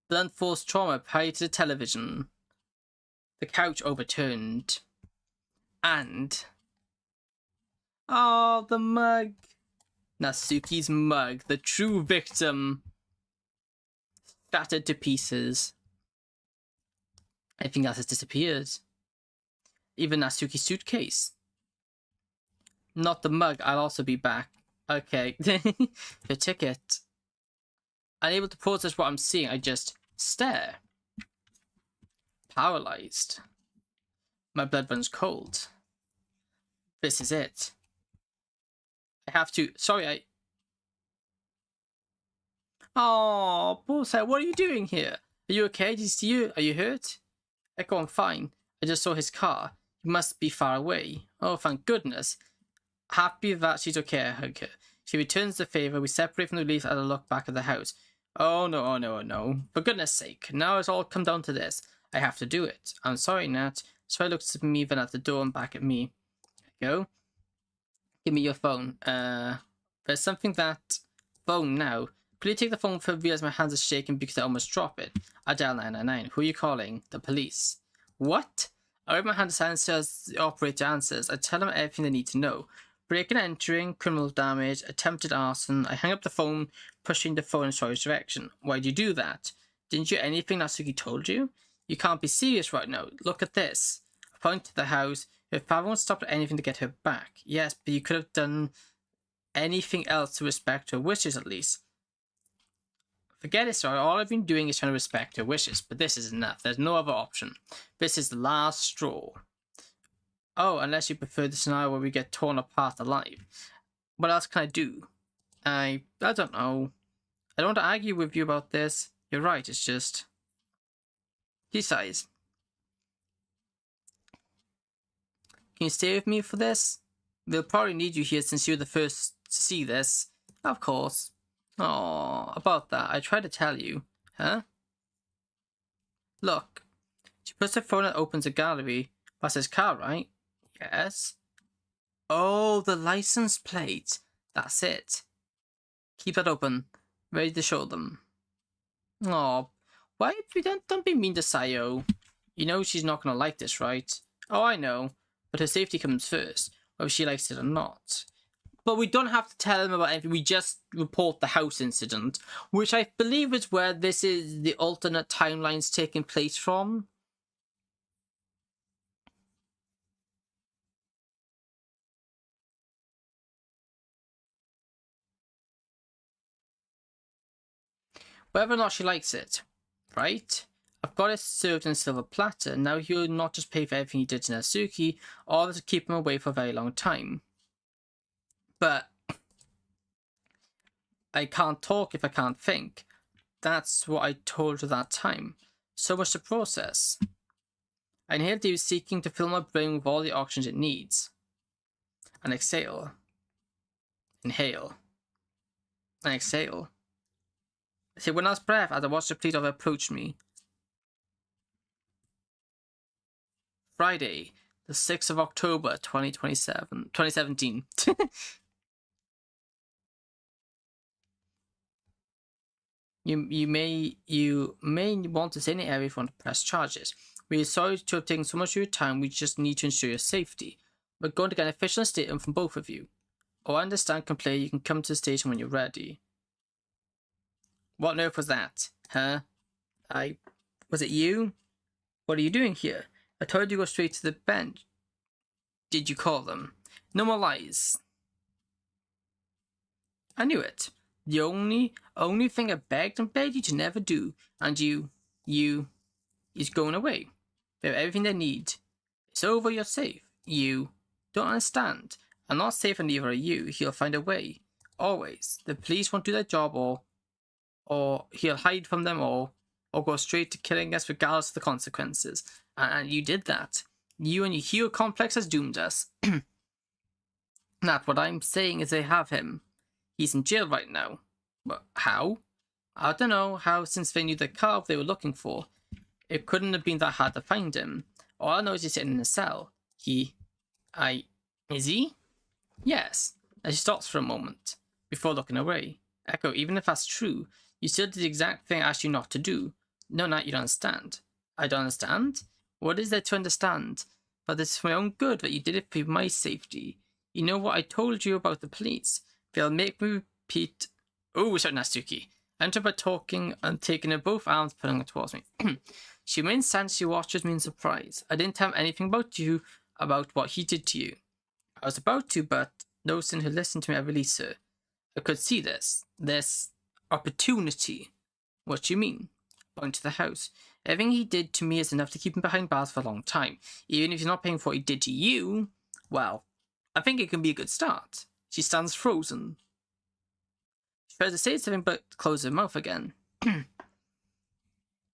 Blunt force trauma applied to the television. The couch overturned. And... oh, the mug. Natsuki's mug, the true victim. Shattered to pieces. Everything else has disappeared. Even Natsuki's suitcase. Not the mug, I'll also be back. Okay. The ticket. Unable to process what I'm seeing, I just stare. Paralyzed. My blood runs cold. This is it. I have to... sorry, oh, Bullseye, what are you doing here? Are you okay? Did he see you? Are you hurt? Echo, I'm fine. I just saw his car. He must be far away. Oh, thank goodness. Happy that she's okay, I hug her. She returns the favor. We separate from the relief as I look back at the house. Oh no, oh no, oh no. For goodness sake, now it's all come down to this. I have to do it. I'm sorry, Nat. So I looks at me, then at the door and back at me. There you go. Give me your phone. There's something that... phone now. Could you take the phone for realize my hands are shaking because I almost drop it? I dial 999. Who are you calling? The police. What? I wave my hand aside as the operator answers. I tell them everything they need to know. Breaking and entering, criminal damage, attempted arson. I hang up the phone, pushing the phone in Sawyer's direction. Why'd you do that? Didn't you hear anything Natsuki told you? You can't be serious right now. Look at this. I point to the house. If father won't stop at anything to get her back. Yes, but you could have done anything else to respect her wishes at least. Forget it, sorry. All I've been doing is trying to respect her wishes, but this is enough. There's no other option. This is the last straw. Oh, unless you prefer the scenario where we get torn apart alive. What else can I do? I don't know. I don't want to argue with you about this. You're right, it's just... he sighs. Can you stay with me for this? We'll probably need you here since you're the first to see this. Of course. Oh, about that, I tried to tell you. Huh? Look. She puts her phone and opens a gallery. That's his car, right? Yes. Oh, the license plate. That's it. Keep that open. Ready to show them. Oh, why? Don't be mean to Sayo. You know she's not gonna like this, right? Oh, I know. But her safety comes first, whether she likes it or not. But we don't have to tell them about anything. We just report the house incident, which I believe is where this is the alternate timelines taking place from. Whether or not she likes it, right? I've got it served in a silver platter. Now he'll not just pay for everything he did to Natsuki, or to keep him away for a very long time. But I can't talk if I can't think. That's what I told her that time. So much to process. I inhaled deep, seeking to fill my brain with all the oxygen it needs. And exhale. Inhale. And exhale. I take one last breath as I watch the police officer approach me. Friday, the 6th of October, 2017. You may want to stay in the area if you want to press charges. We are sorry to have taken so much of your time. We just need to ensure your safety. We're going to get an official statement from both of you. Oh, I understand completely. You can come to the station when you're ready. What on earth was that? Huh? Was it you? What are you doing here? I told you to go straight to the bench. Did you call them? No more lies. I knew it. The only thing I begged and begged you to never do, and you is going away. They have everything they need. It's over, you're safe. You don't understand. I'm not safe and neither are you. He'll find a way. Always. The police won't do their job, or he'll hide from them, or go straight to killing us regardless of the consequences. And you did that. You and your hero complex has doomed us. Not what I'm saying is they have him. He's in jail right now. But how? I don't know how, since they knew the car they were looking for. It couldn't have been that hard to find him. All I know is he's sitting in a cell. Is he? Yes. And she stops for a moment, before looking away. Echo, even if that's true, you still did the exact thing I asked you not to do. No, Nat, you don't understand. I don't understand? What is there to understand? But it's for my own good that you did it for my safety. You know what I told you about the police? They'll make me repeat... Oh, sorry, Natsuki. I entered by talking and taking her both arms, pulling her towards me. She remained silent. She watches me in surprise. I didn't tell anything about what he did to you. I was about to, but noticing her listen to me, I released her. I could see this opportunity. What do you mean? Going to the house. Everything he did to me is enough to keep him behind bars for a long time. Even if he's not paying for what he did to you, well, I think it can be a good start. She stands frozen. She tries to say something, but closes her mouth again.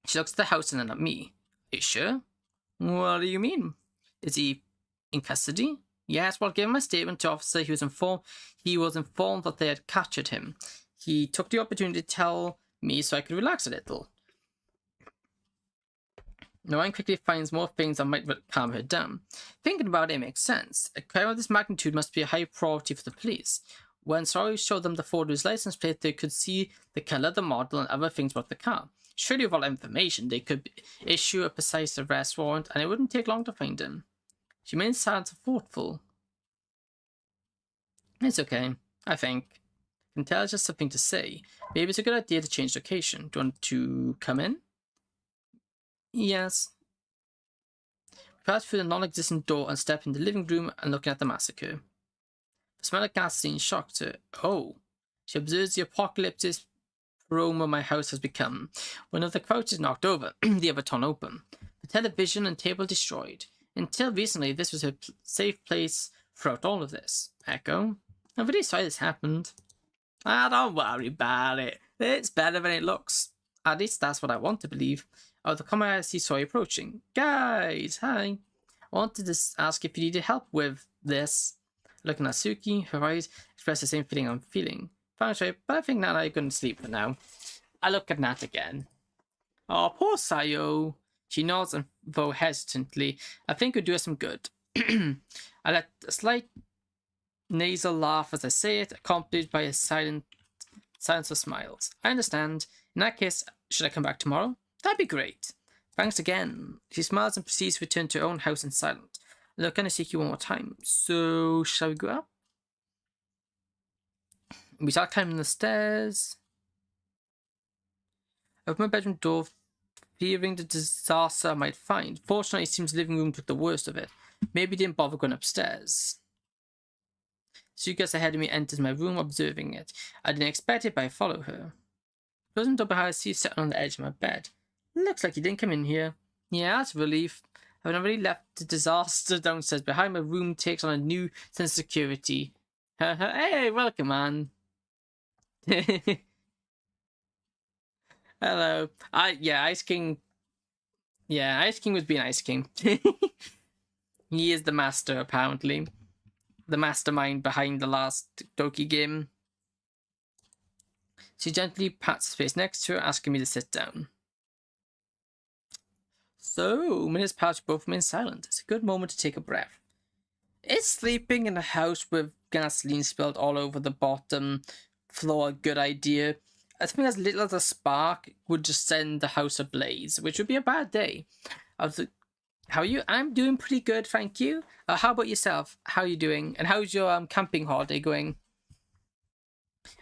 She looks at the house and then at me. Are you sure? What do you mean? Is he in custody? Yes, well, given my statement to officer, he was informed that they had captured him. He took the opportunity to tell me so I could relax a little. Noan quickly finds more things that might calm her down. Thinking about it makes sense. A crime of this magnitude must be a high priority for the police. When Sorry showed them the Forder's license plate, they could see the color, the model, and other things about the car. Surely with all that information, they could issue a precise arrest warrant, and it wouldn't take long to find him. She remained silent and thoughtful. It's okay, I think. I can tell it's just something to say. Maybe it's a good idea to change location. Do you want to come in? Yes. We passed through the non-existent door and stepped in the living room and looking at the massacre. The smell of gasoline shocked her. Oh. She observes the apocalyptic aroma my house has become. One of the couches knocked over, the other torn open. The television and table destroyed. Until recently, this was her safe place throughout all of this. Echo? I'm really sorry this happened. Don't worry about it. It's better than it looks. At least that's what I want to believe. Out of the corner I see Soy approaching. Guys, hi. I wanted to ask if you needed help with this. Looking at Suki, her eyes express the same feeling I'm feeling. Thanks, but I think Nat and I are going to sleep for now. I look at Nat again. Oh, poor Sayo. She nods, and though hesitantly, I think it would do us some good. I let a slight nasal laugh as I say it, accompanied by a silence of smiles. I understand. In that case, should I come back tomorrow? That'd be great. Thanks again. She smiles and proceeds to return to her own house in silence. I look at Suki one more time. So, shall we go up? We start climbing the stairs. I open my bedroom door, fearing the disaster I might find. Fortunately, it seems the living room took the worst of it. Maybe didn't bother going upstairs. Suki gets ahead of me, enters my room, observing it. I didn't expect it, but I follow her. Closing the door behind her, see sitting on the edge of my bed. Looks like you didn't come in here. Yeah, that's a relief. Having already left the disaster downstairs behind, my room takes on a new sense of security. Hey, welcome, man. Hello. Ice King. Yeah, Ice King was being Ice King. He is the master, apparently. The mastermind behind the last Doki game. She gently pats the space next to her, asking me to sit down. So, minutes pass, both remain silent. It's a good moment to take a breath. Is sleeping in a house with gasoline spilled all over the bottom floor a good idea? I think as little as a spark would just send the house ablaze, which would be a bad day. How are you? I'm doing pretty good, thank you. How about yourself? How are you doing? And how's your camping holiday going?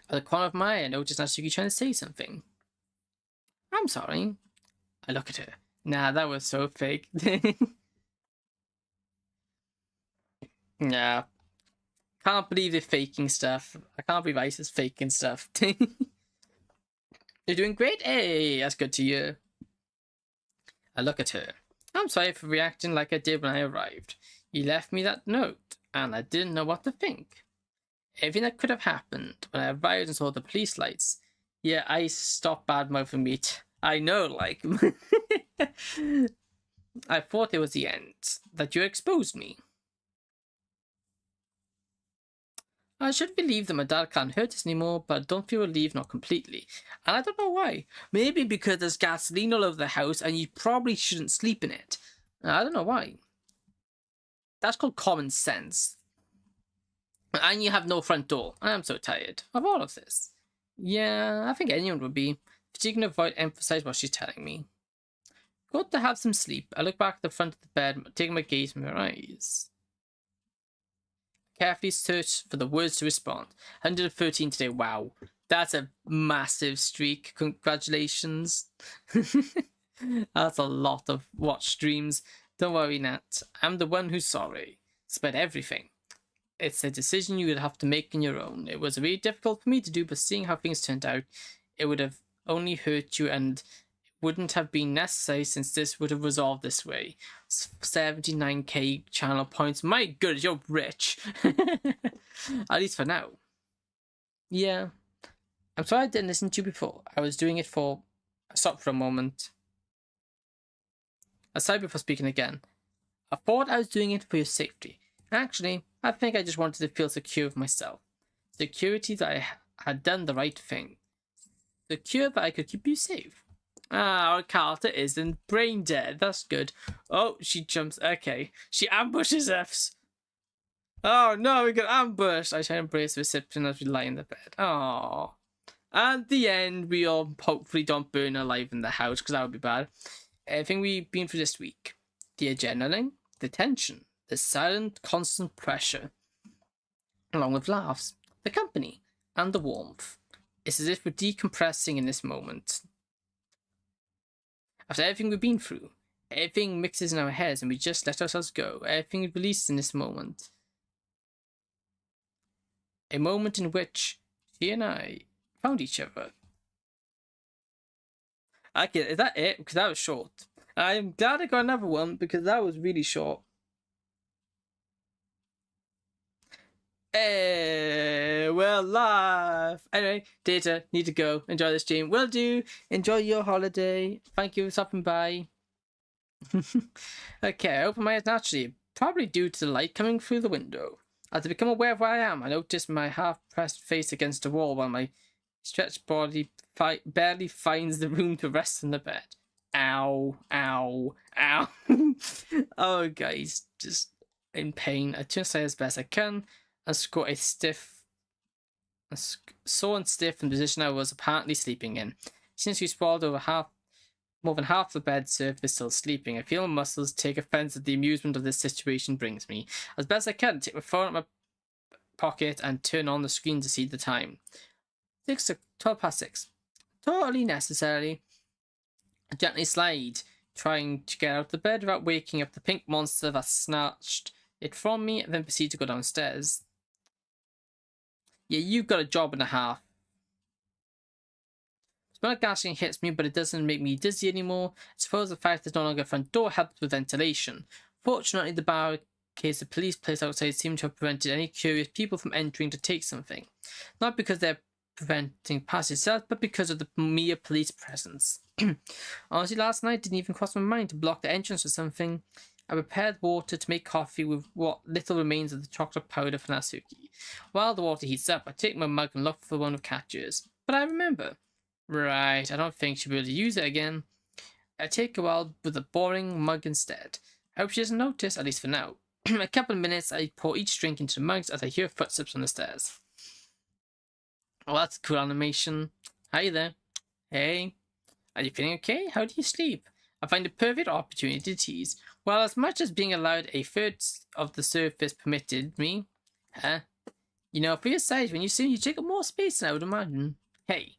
At the corner of my eye, I noticed Natsuki trying to say something. I'm sorry. I look at her. Nah, that was so fake. Nah. Can't believe they're faking stuff. I can't believe Ice is faking stuff. You're doing great. Hey, that's good to hear. I look at her. I'm sorry for reacting like I did when I arrived. You left me that note. and I didn't know what to think. Everything that could have happened when I arrived and saw the police lights. Yeah, I stopped bad-mouthing meat. I know, like... I thought it was the end, that you exposed me. I should believe that my dad can't hurt us anymore, but I don't feel relieved, not completely. And I don't know why. Maybe because there's gasoline all over the house and you probably shouldn't sleep in it. I don't know why. That's called common sense. And you have no front door. I'm so tired of all of this. Yeah, I think anyone would be. If she can avoid emphasize what she's telling me. Good to have some sleep. I look back at the front of the bed, taking my gaze from her eyes. Carefully search for the words to respond. 113 today. Wow. That's a massive streak. Congratulations. That's a lot of watch streams. Don't worry, Nat. I'm the one who's sorry. It's about everything. It's a decision you would have to make on your own. It was really difficult for me to do, but seeing how things turned out, it would have only hurt you and wouldn't have been necessary since this would have resolved this way. 79k channel points. My goodness, you're rich. At least for now. Yeah. I'm sorry I didn't listen to you before. I was doing it for... I stopped for a moment. Aside before speaking again. I thought I was doing it for your safety. Actually, I think I just wanted to feel secure with myself. Security that I had done the right thing. Secure that I could keep you safe. Ah, our character isn't brain dead. That's good. Oh, she jumps. Okay. She ambushes us. Oh no, we got ambushed. I try to embrace the reception as we lie in the bed. Oh. At the end, we all hopefully don't burn alive in the house, because that would be bad. Everything we've been through this week. The adrenaline, the tension, the silent, constant pressure, along with laughs, the company, and the warmth. It's as if we're decompressing in this moment. After everything we've been through, everything mixes in our heads and we just let ourselves go. Everything is released in this moment. A moment in which she and I found each other. Okay, is that it? Because that was short. I'm glad I got another one because that was really short. Well, laugh. Anyway, Data, need to go. Enjoy the stream. Will do. Enjoy your holiday. Thank you for stopping by. Okay, I open my eyes naturally, probably due to the light coming through the window. As I become aware of where I am, I notice my half-pressed face against the wall while my stretched body barely finds the room to rest in the bed. Ow, ow, ow. Oh, guys, just in pain. I turn aside as best I can and score a sore and stiff in the position I was apparently sleeping in. Since we sprawled over more than half the bed surface still sleeping, I feel my muscles take offense at the amusement of this situation brings me. As best I can, take my phone out of my pocket and turn on the screen to see the time. 12 past 6. Totally necessary. I gently slide, trying to get out of the bed without waking up the pink monster that snatched it from me, and then proceed to go downstairs. Yeah, you've got a job and a half. The smell of gasoline hits me, but it doesn't make me dizzy anymore. I suppose the fact there's no longer a front door helps with ventilation. Fortunately, the barricades the police placed outside seem to have prevented any curious people from entering to take something. Not because they're preventing passage itself, but because of the mere police presence. Honestly, last night didn't even cross my mind to block the entrance or something. I prepared water to make coffee with what little remains of the chocolate powder for Natsuki. While the water heats up, I take my mug and look for one of Katya's. But I remember. Right, I don't think she'll be able to use it again. I take a while with a boring mug instead. I hope she doesn't notice, at least for now. A couple of minutes, I pour each drink into the mugs as I hear footsteps on the stairs. Oh, that's a cool animation. Hi there. Hey. Are you feeling okay? How do you sleep? I find a perfect opportunity to tease. Well, as much as being allowed a third of the surface permitted me, you know, for your size, when you swim, you take up more space than I would imagine. Hey,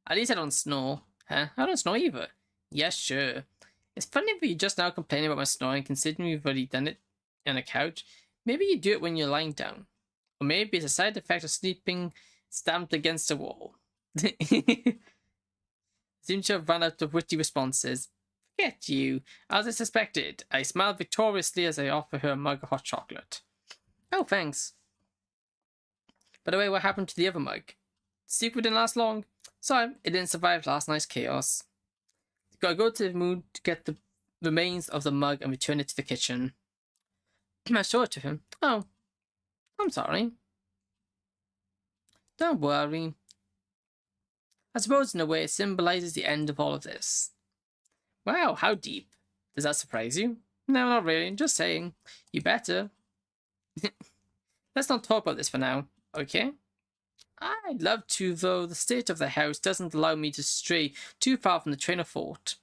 at least I don't snore. I don't snore either. Yes, sure. It's funny that you're just now complaining about my snoring, considering we've already done it on a couch. Maybe you do it when you're lying down. Or maybe it's a side effect of sleeping stamped against a wall. Seem to have run out of witty responses. Forget you. As I suspected, I smiled victoriously as I offer her a mug of hot chocolate. Oh, thanks. By the way, what happened to the other mug? The secret didn't last long. Sorry, it didn't survive last night's chaos. Gotta go to the moon to get the remains of the mug and return it to the kitchen. I showed it to him. Oh, I'm sorry. Don't worry. I suppose in a way it symbolizes the end of all of this. Wow, how deep. Does that surprise you? No, not really. Just saying. You better. Let's not talk about this for now, okay? I'd love to, though the state of the house doesn't allow me to stray too far from the train of thought.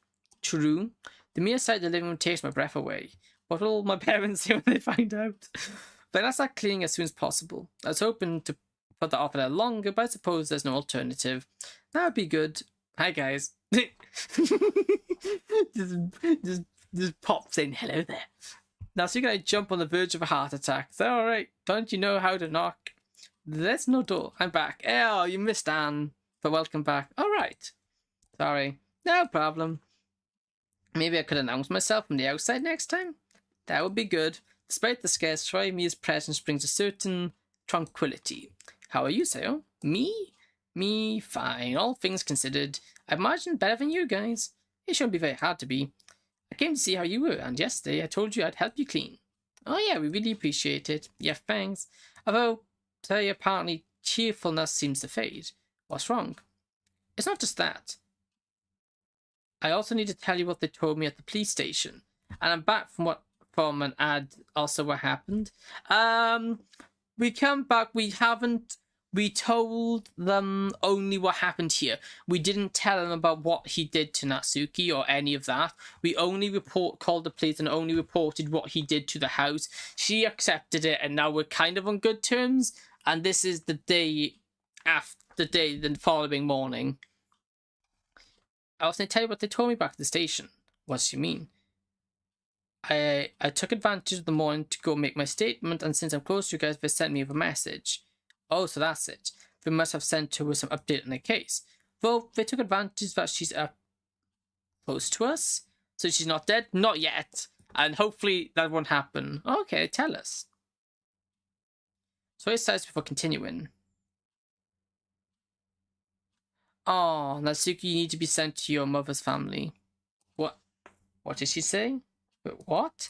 True. The mere sight of the living room takes my breath away. What will my parents say when they find out? But let's start cleaning as soon as possible. I was hoping to put that off a little longer, but I suppose there's no alternative. That would be good. Hi, guys. just pop saying hello there. Now, so you're going to jump on the verge of a heart attack. Is that alright? Don't you know how to knock? There's no door. I'm back. Oh, you missed Anne. But welcome back. Alright. Sorry. No problem. Maybe I could announce myself from the outside next time? That would be good. Despite the scares, Mia's presence brings a certain tranquility. How are you, Sayo? Me? Me, fine. All things considered. I imagine better than you guys. It shouldn't be very hard to be. I came to see how you were, and yesterday I told you I'd help you clean. Oh yeah, we really appreciate it. Yeah, thanks. Although, today apparently cheerfulness seems to fade. What's wrong? It's not just that. I also need to tell you what they told me at the police station. And I'm back from an ad, also what happened. We come back, we told them only what happened here. We didn't tell them about what he did to Natsuki or any of that. We only called the police and only reported what he did to the house. She accepted it, and now we're kind of on good terms. And this is the day the following morning. I was going to tell you what they told me back at the station. What do you mean? I took advantage of the morning to go make my statement, and since I'm close to you guys, they sent me a message. Oh, so that's it. They must have sent her with some update on the case. Well, they took advantage that she's up close to us, so she's not dead? Not yet. And hopefully that won't happen. Okay, tell us. So it says before continuing. Oh, Natsuki, you need to be sent to your mother's family. What? What did she say? What?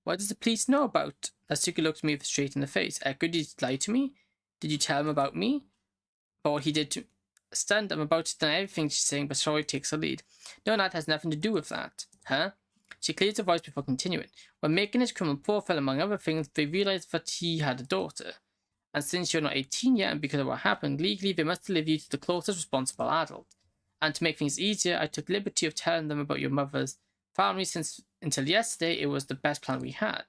What does the police know about? Natsuki looked me straight in the face. Echo, did you lie to me? Did you tell him about me? About what he did to... Stunned, I'm about to deny everything she's saying, but Shori takes the lead. No, that has nothing to do with that. Huh? She clears her voice before continuing. When making his criminal profile, among other things, they realized that he had a daughter. And since you're not 18 yet, and because of what happened, legally they must deliver you to the closest responsible adult. And to make things easier, I took liberty of telling them about your mother's family, since until yesterday it was the best plan we had.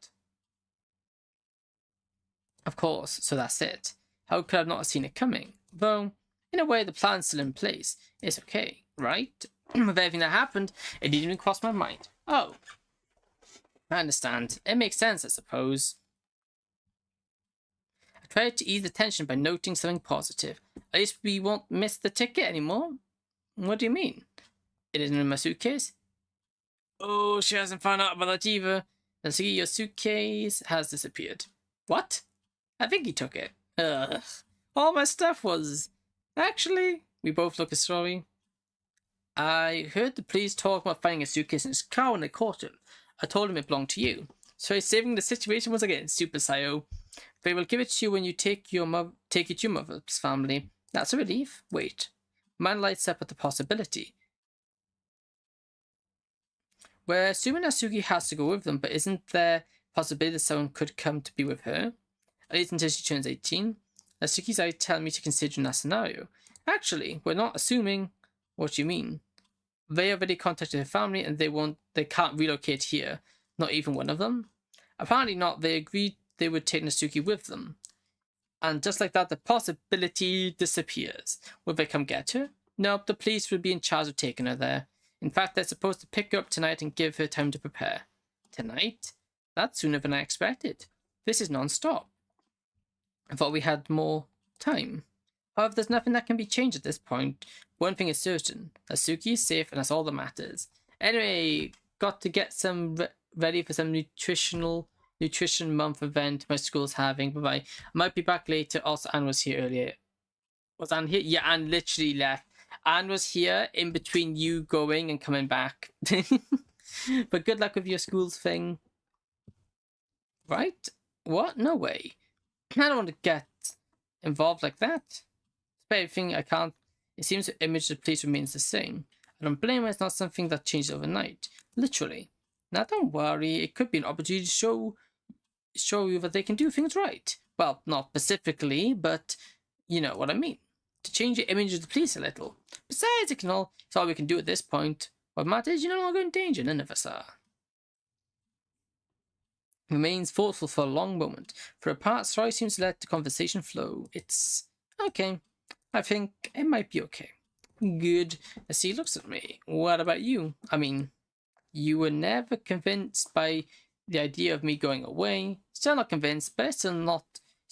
Of course, so that's it. How could I not have seen it coming? Though, in a way, the plan's still in place. It's okay, right? With everything that happened, it didn't even cross my mind. Oh. I understand. It makes sense, I suppose. I tried to ease the tension by noting something positive. At least we won't miss the ticket anymore. What do you mean? It isn't in my suitcase? Oh, she hasn't found out about that either. Natsuki, your suitcase has disappeared. What? I think he took it. Ugh. All my stuff was... Actually, we both look at Story. I heard the police talk about finding a suitcase in his car when they caught him. I told him it belonged to you. So he's saving the situation once again, Super Sayo. They will give it to you when you take it to your mother's family. That's a relief. Wait. Man lights up at the possibility. We're assuming Natsuki has to go with them, but isn't there a possibility that someone could come to be with her? At least until she turns 18. Natsuki's eyes tell me to consider that scenario. Actually, we're not assuming. What do you mean? They already contacted her family and they can't relocate here. Not even one of them? Apparently not. They agreed they would take Natsuki with them. And just like that, the possibility disappears. Will they come get her? Nope, the police would be in charge of taking her there. In fact, they're supposed to pick her up tonight and give her time to prepare. Tonight? That's sooner than I expected. This is non-stop. I thought we had more time. However, there's nothing that can be changed at this point. One thing is certain. Natsuki is safe and that's all that matters. Anyway, got to get some ready for some nutritional nutrition month event my school's having. Bye bye. I might be back later. Also, Anne was here earlier. Was Anne here? Yeah, Anne literally left. Anne was here in between you going and coming back. But good luck with your school's thing. Right? What? No way. I don't want to get involved like that. Despite everything, I can't. It seems the image of the place remains the same. I don't blame her. It's not something that changes overnight. Literally. Now, don't worry. It could be an opportunity to show you that they can do things right. Well, not specifically, but you know what I mean. To change the image of the police a little. Besides, it's all we can do at this point. What matters is you're no longer in danger. None of us are. Remains thoughtful for a long moment. For a part, Sorry seems to let the conversation flow. It's okay. I think it might be okay. Good. As he looks at me. What about you? I mean, you were never convinced by the idea of me going away. Still not convinced, but it's still not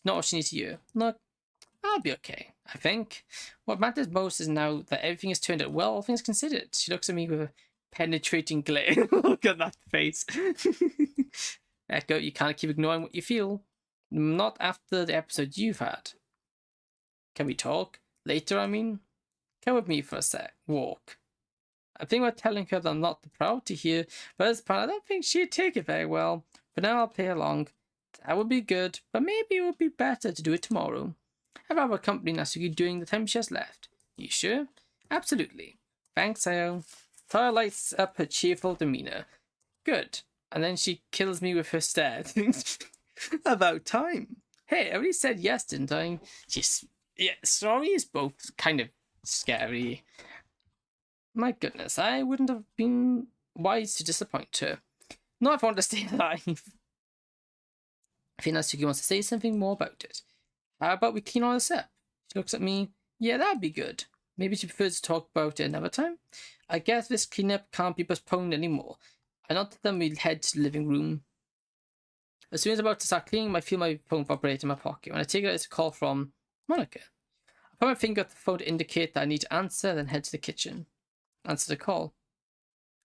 what she needs to hear. Look, I'll be okay, I think. What matters most is now that everything has turned out well, all things considered. She looks at me with a penetrating glare. Look at that face. Echo, you can't keep ignoring what you feel. Not after the episode you've had. Can we talk? Later, I mean? Come with me for a sec. Walk. I think about telling her that I'm not the priority here, but as part, I don't think she'd take it very well. For now, I'll play along. That would be good, but maybe it would be better to do it tomorrow. I'd rather accompany Nasuki during the time she has left. You sure? Absolutely. Thanks, Sayo. Tara lights up her cheerful demeanor. Good. And then she kills me with her stare. About time. Hey, I already said yes, didn't I? Sorry is both kind of scary. My goodness, I wouldn't have been wise to disappoint her. Not if I want to stay alive. I think Nasuki wants to say something more about it. How about we clean all this up? She looks at me. Yeah, that'd be good. Maybe she prefers to talk about it another time. I guess this cleanup can't be postponed anymore. I nod to them, we head to the living room. As soon as I'm about to start cleaning, I feel my phone vibrate in my pocket. When I take it out, it's a call from Monica. I put my finger at the phone to indicate that I need to answer, then head to the kitchen. Answer the call.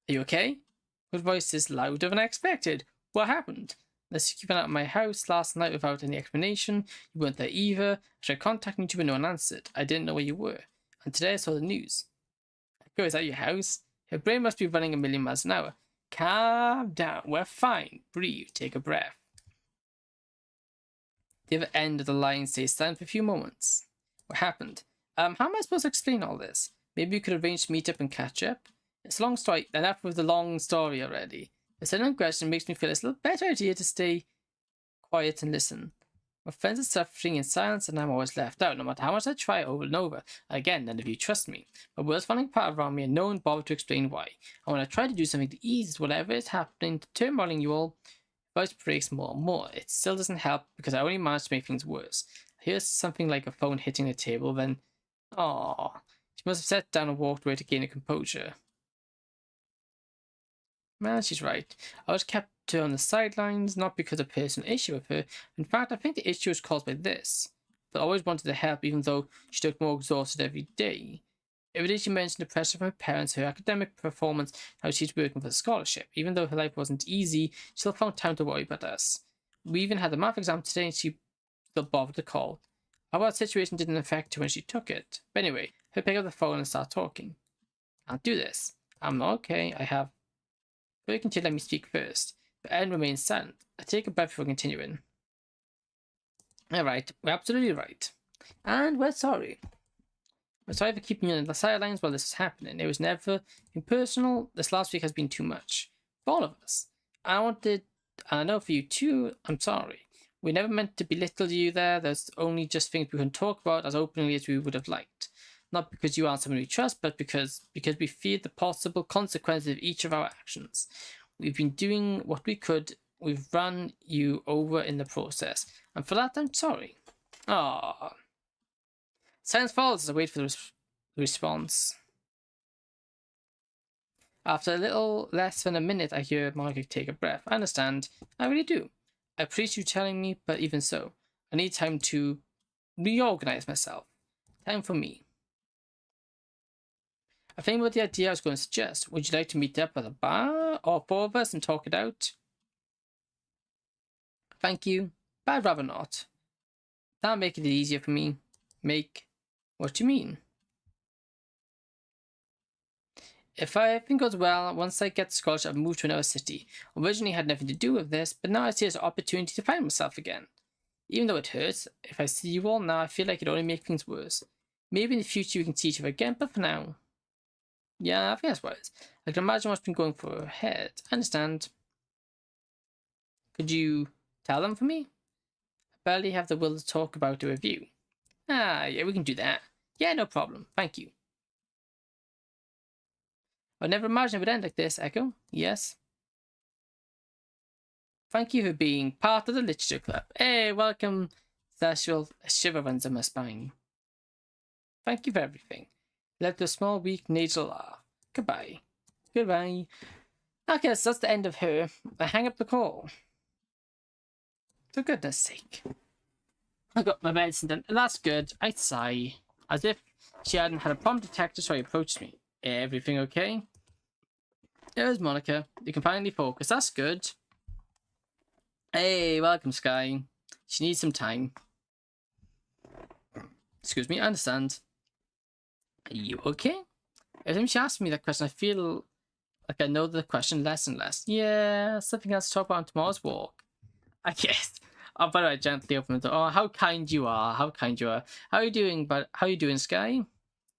Are you okay? Her voice is louder than I expected. What happened? Unless you went out of my house last night without any explanation. You weren't there either. I tried contacting you, but no one answered. I didn't know where you were. And today I saw the news. Echo, is that your house? Her brain must be running a million miles an hour. Calm down. We're fine. Breathe. Take a breath. The other end of the line stays silent for a few moments. What happened? How am I supposed to explain all this? Maybe we could arrange to meet up and catch up? It's a long story. Enough with the long story already. The sudden question makes me feel it's a little better idea to stay quiet and listen. My friends are suffering in silence and I'm always left out, no matter how much I try over and over. Again, none of you trust me. My world's falling apart around me and no one bothered to explain why. And when I try to do something to ease whatever is happening, turmoiling you all, voice breaks more and more. It still doesn't help because I only manage to make things worse. I hear something like a phone hitting the table, then... Aww. She must have sat down and walked away to gain a composure. Man, she's right. I was kept her on the sidelines, not because of a personal issue with her. In fact, I think the issue was caused by this. But I always wanted to help, even though she looked more exhausted every day. Every day she mentioned the pressure from her parents, her academic performance, how she's working for the scholarship. Even though her life wasn't easy, she still found time to worry about us. We even had the math exam today and she still bothered to call. How about the situation didn't affect her when she took it? But anyway, her pick up the phone and start talking. I'll do this. I'm okay. I have... But you can let me speak first. But Ellen remains silent. I take a breath before continuing. Alright, we're absolutely right. And we're sorry. We're sorry for keeping you on the sidelines while this is happening. It was never impersonal. This last week has been too much. For all of us. I know for you too, I'm sorry. We never meant to belittle you there. There's only just things we can talk about as openly as we would have liked. Not because you aren't someone we trust, but because we feared the possible consequences of each of our actions. We've been doing what we could. We've run you over in the process. And for that, I'm sorry. Ah. Silence follows as I wait for the response. After a little less than a minute, I hear Monica take a breath. I understand. I really do. I appreciate you telling me, but even so, I need time to reorganize myself. Time for me. I think about the idea I was going to suggest. Would you like to meet up at a bar or four of us and talk it out? Thank you, but I'd rather not. That'll make it easier for me. Make? What do you mean? If everything goes well, once I get the scholarship, I'll move to another city. Originally had nothing to do with this, but now I see it as an opportunity to find myself again. Even though it hurts, if I see you all now, I feel like it only makes things worse. Maybe in the future we can see each other again, but for now... Yeah, I think that's wise. I can imagine what's been going through her head. I understand. Could you tell them for me? I barely have the will to talk about it with you. Ah, yeah, we can do that. Yeah, no problem. Thank you. I never imagined it would end like this, Echo. Yes. Thank you for being part of the literature club. Hey, welcome. Celestial. A shiver runs down my spine. Thank you for everything. Left a small, weak, nasal laugh. Goodbye. Goodbye. Okay, so that's the end of her. I hang up the call. For goodness sake. I got my medicine done, and that's good. I sigh. As if she hadn't had a problem detector, so he approached me. Everything okay? There's Monica. You can finally focus. That's good. Hey, welcome, Sky. She needs some time. Excuse me, I understand. Are you okay? Every time she asks me that question, I feel like I know the question less and less. Yeah, something else to talk about on tomorrow's walk. I guess. Oh, by the way, I gently open the door. Oh, how kind you are. How kind you are. How are you doing, how are you doing, Sky?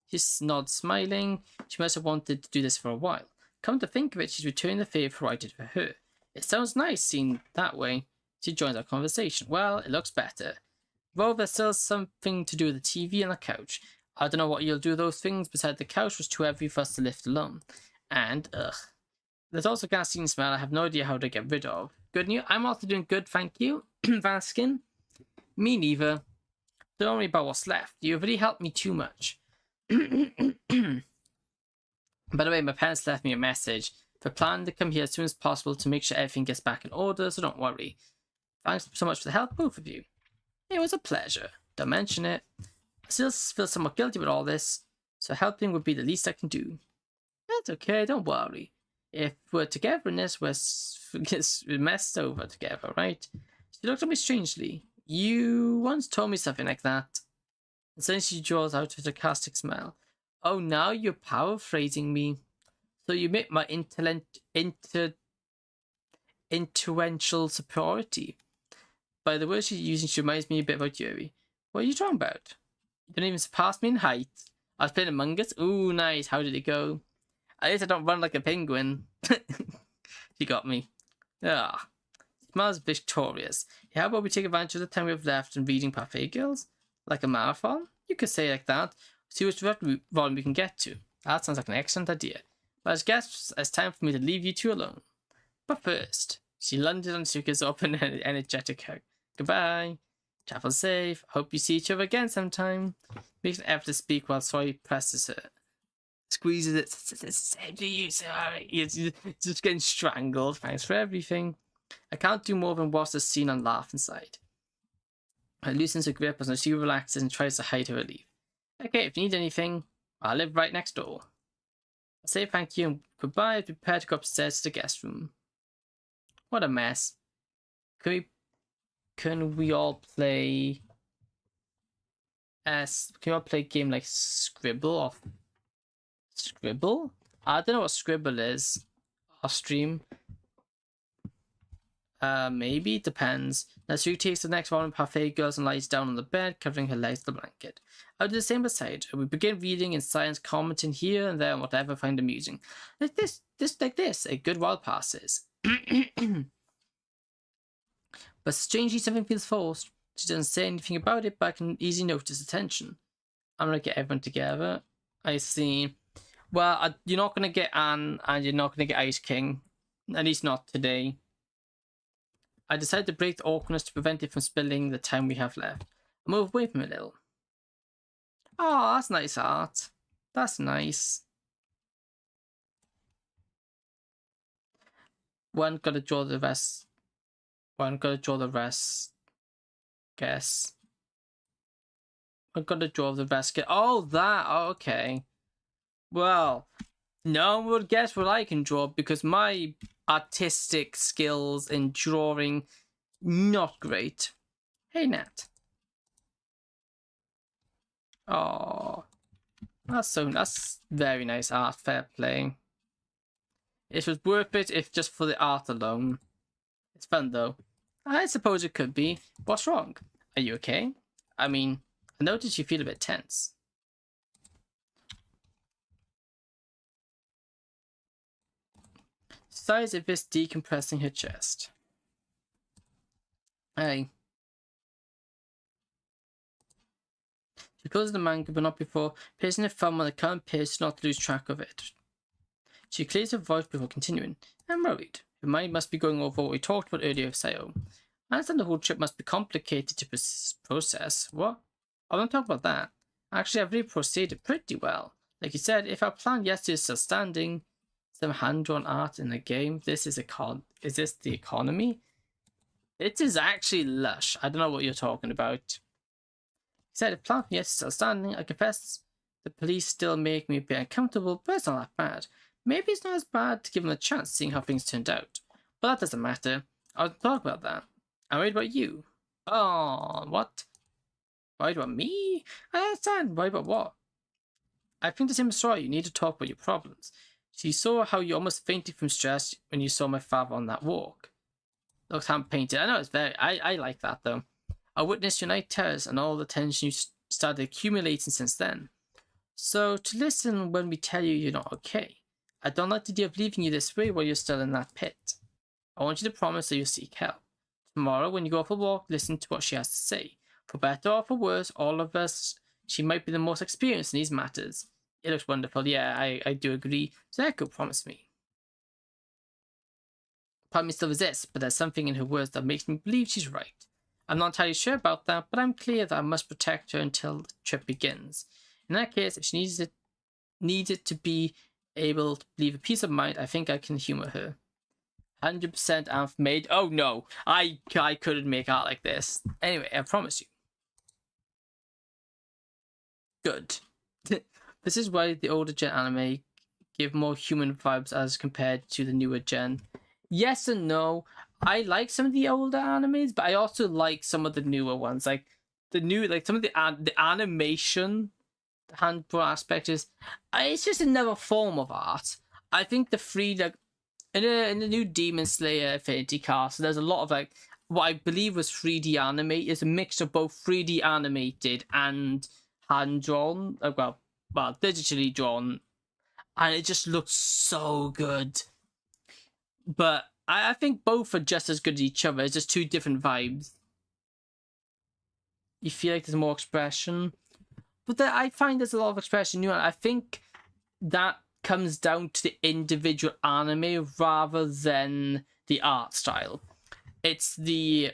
She's nods, smiling. She must have wanted to do this for a while. Come to think of it, she's returning the favour I did for her. It sounds nice seen that way. She joins our conversation. Well, it looks better. Though there's still something to do with the TV and the couch. I don't know what you'll do with those things, besides the couch was too heavy for us to lift alone. And, there's also a gasoline smell I have no idea how to get rid of. Good news? I'm also doing good, thank you, Vaskin. Me neither. Don't worry about what's left. You've really helped me too much. By the way, my parents left me a message. They're planning to come here as soon as possible to make sure everything gets back in order, so don't worry. Thanks so much for the help, both of you. It was a pleasure. Don't mention it. I still feel somewhat guilty with all this, so helping would be the least I can do. That's okay, don't worry. If we're together in this, we're messed over together, right? She looked at me strangely. You once told me something like that. And then she draws out a sarcastic smile. Oh, now you're paraphrasing me. So you admit my influential superiority. By the word she's using, she reminds me a bit about Yuri. What are you talking about? You don't even surpass me in height. I was playing Among Us. Ooh, nice. How did it go? At least I don't run like a penguin. She got me. Ah. Smells victorious. Yeah, how about we take advantage of the time we have left and reading Parfait Girls? Like a marathon? You could say it like that. See which volume we can get to. That sounds like an excellent idea. But I guess it's time for me to leave you two alone. But first, she lunged and shook his open and energetic hug. Goodbye. Travel safe. Hope you see each other again sometime. Makes an effort to speak while Soy presses her. Squeezes it. Same to you, sorry. It's just getting strangled. Thanks for everything. I can't do more than watch the scene and laugh inside. I loosens her grip as she relaxes and tries to hide her relief. Okay, if you need anything, I live right next door. I say thank you and goodbye and prepare to go upstairs to the guest room. What a mess. Can we all play can we all play a game like Scribble or Scribble? I don't know what Scribble is. Off stream. Maybe, it depends. Now Sue takes the next volume, Parfait Girls, and lies down on the bed, covering her legs with a blanket. I'll do the same beside her. We begin reading in silence, commenting here and there on whatever I find amusing. Like this, a good while passes. But strangely, something feels forced. She doesn't say anything about it, but I can easily notice the tension. I'm gonna get everyone together. I see. Well, you're not gonna get Anne, and you're not gonna get Ice King. At least not today. I decided to break the awkwardness to prevent it from spilling the time we have left. I move away from it a little. Oh, that's nice art. That's nice. One gotta draw the rest. Guess. One gotta draw the rest. Oh, that. Oh, okay. Well, no one would guess what I can draw because my artistic skills in drawing Not great. Hey, Nat. Oh, that's very nice art. Fair play. It was worth it if just for the art alone. It's fun though. I suppose it could be. What's wrong? Are you okay? I mean, I noticed you feel a bit tense. Sighs if it's decompressing her chest. Hey. She closes the manga, but not before placing her thumb on the current page to not lose track of it. She clears her voice before continuing. I'm worried. Her mind must be going over what we talked about earlier with Sayo. I understand the whole trip must be complicated to process. What? I don't talk about that. Actually, I've really proceeded pretty well. Like you said, if our plan yesterday is still standing, some hand-drawn art in the game, is this the economy? It is actually lush. I don't know what you're talking about. He said, if plan yes is still standing, I confess the police still make me a bit uncomfortable, but it's not that bad. Maybe it's not as bad to give them a chance seeing how things turned out. But that doesn't matter. I'll talk about that. I'm worried about you. Oh, what? Worried about me? I understand. Worried about what? I think the same story. You need to talk about your problems. So you saw how you almost fainted from stress when you saw my father on that walk. Looks hand painted. I know it's very... I like that though. I witnessed your night terrors and all the tension you started accumulating since then. So to listen when we tell you you're not okay. I don't like the idea of leaving you this way while you're still in that pit. I want you to promise that you'll seek help. Tomorrow, when you go for a walk, listen to what she has to say. For better or for worse, all of us, she might be the most experienced in these matters. It looks wonderful. Yeah, I do agree. So Echo, promise me. Part of me still resists, but there's something in her words that makes me believe she's right. I'm not entirely sure about that, but I'm clear that I must protect her until the trip begins. In that case, if she needs it to be able to leave a peace of mind, I think I can humor her. 100% Amph made. Oh no, I couldn't make art like this. Anyway, I promise you. Good. This is why the older gen anime give more human vibes as compared to the newer gen. Yes and no. I like some of the older animes, but I also like some of the newer ones. Like some of the animation, the hand-drawn aspect is, it's just another form of art. I think the free in the new Demon Slayer Infinity Cast, there's a lot of what I believe was 3D anime is a mix of both 3D animated and hand-drawn. Well, digitally drawn, and it just looks so good. But I think both are just as good as each other. It's just two different vibes. You feel like there's more expression, but I find there's a lot of expression. I think that comes down to the individual anime rather than the art style. It's the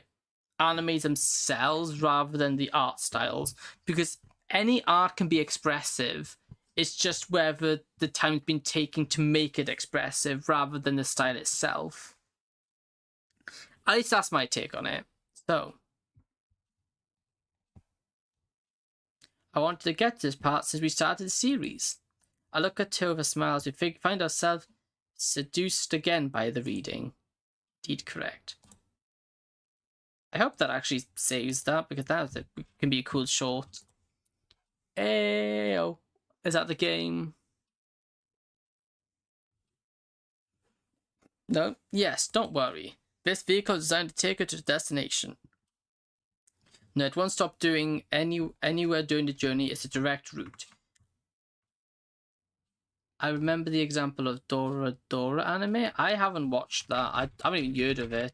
animes themselves rather than the art styles, because any art can be expressive. It's just whether the time's been taken to make it expressive rather than the style itself. At least that's my take on it. So, I wanted to get to this part since we started the series. I look at her with a smile as we find ourselves seduced again by the reading. Indeed correct. I hope that actually saves that, because that can be a cool short. Ayo. Is that the game? No? Yes, don't worry. This vehicle is designed to take her to the destination. No, it won't stop doing anywhere during the journey. It's a direct route. I remember the example of Dora Dora anime. I haven't watched that. I haven't even heard of it.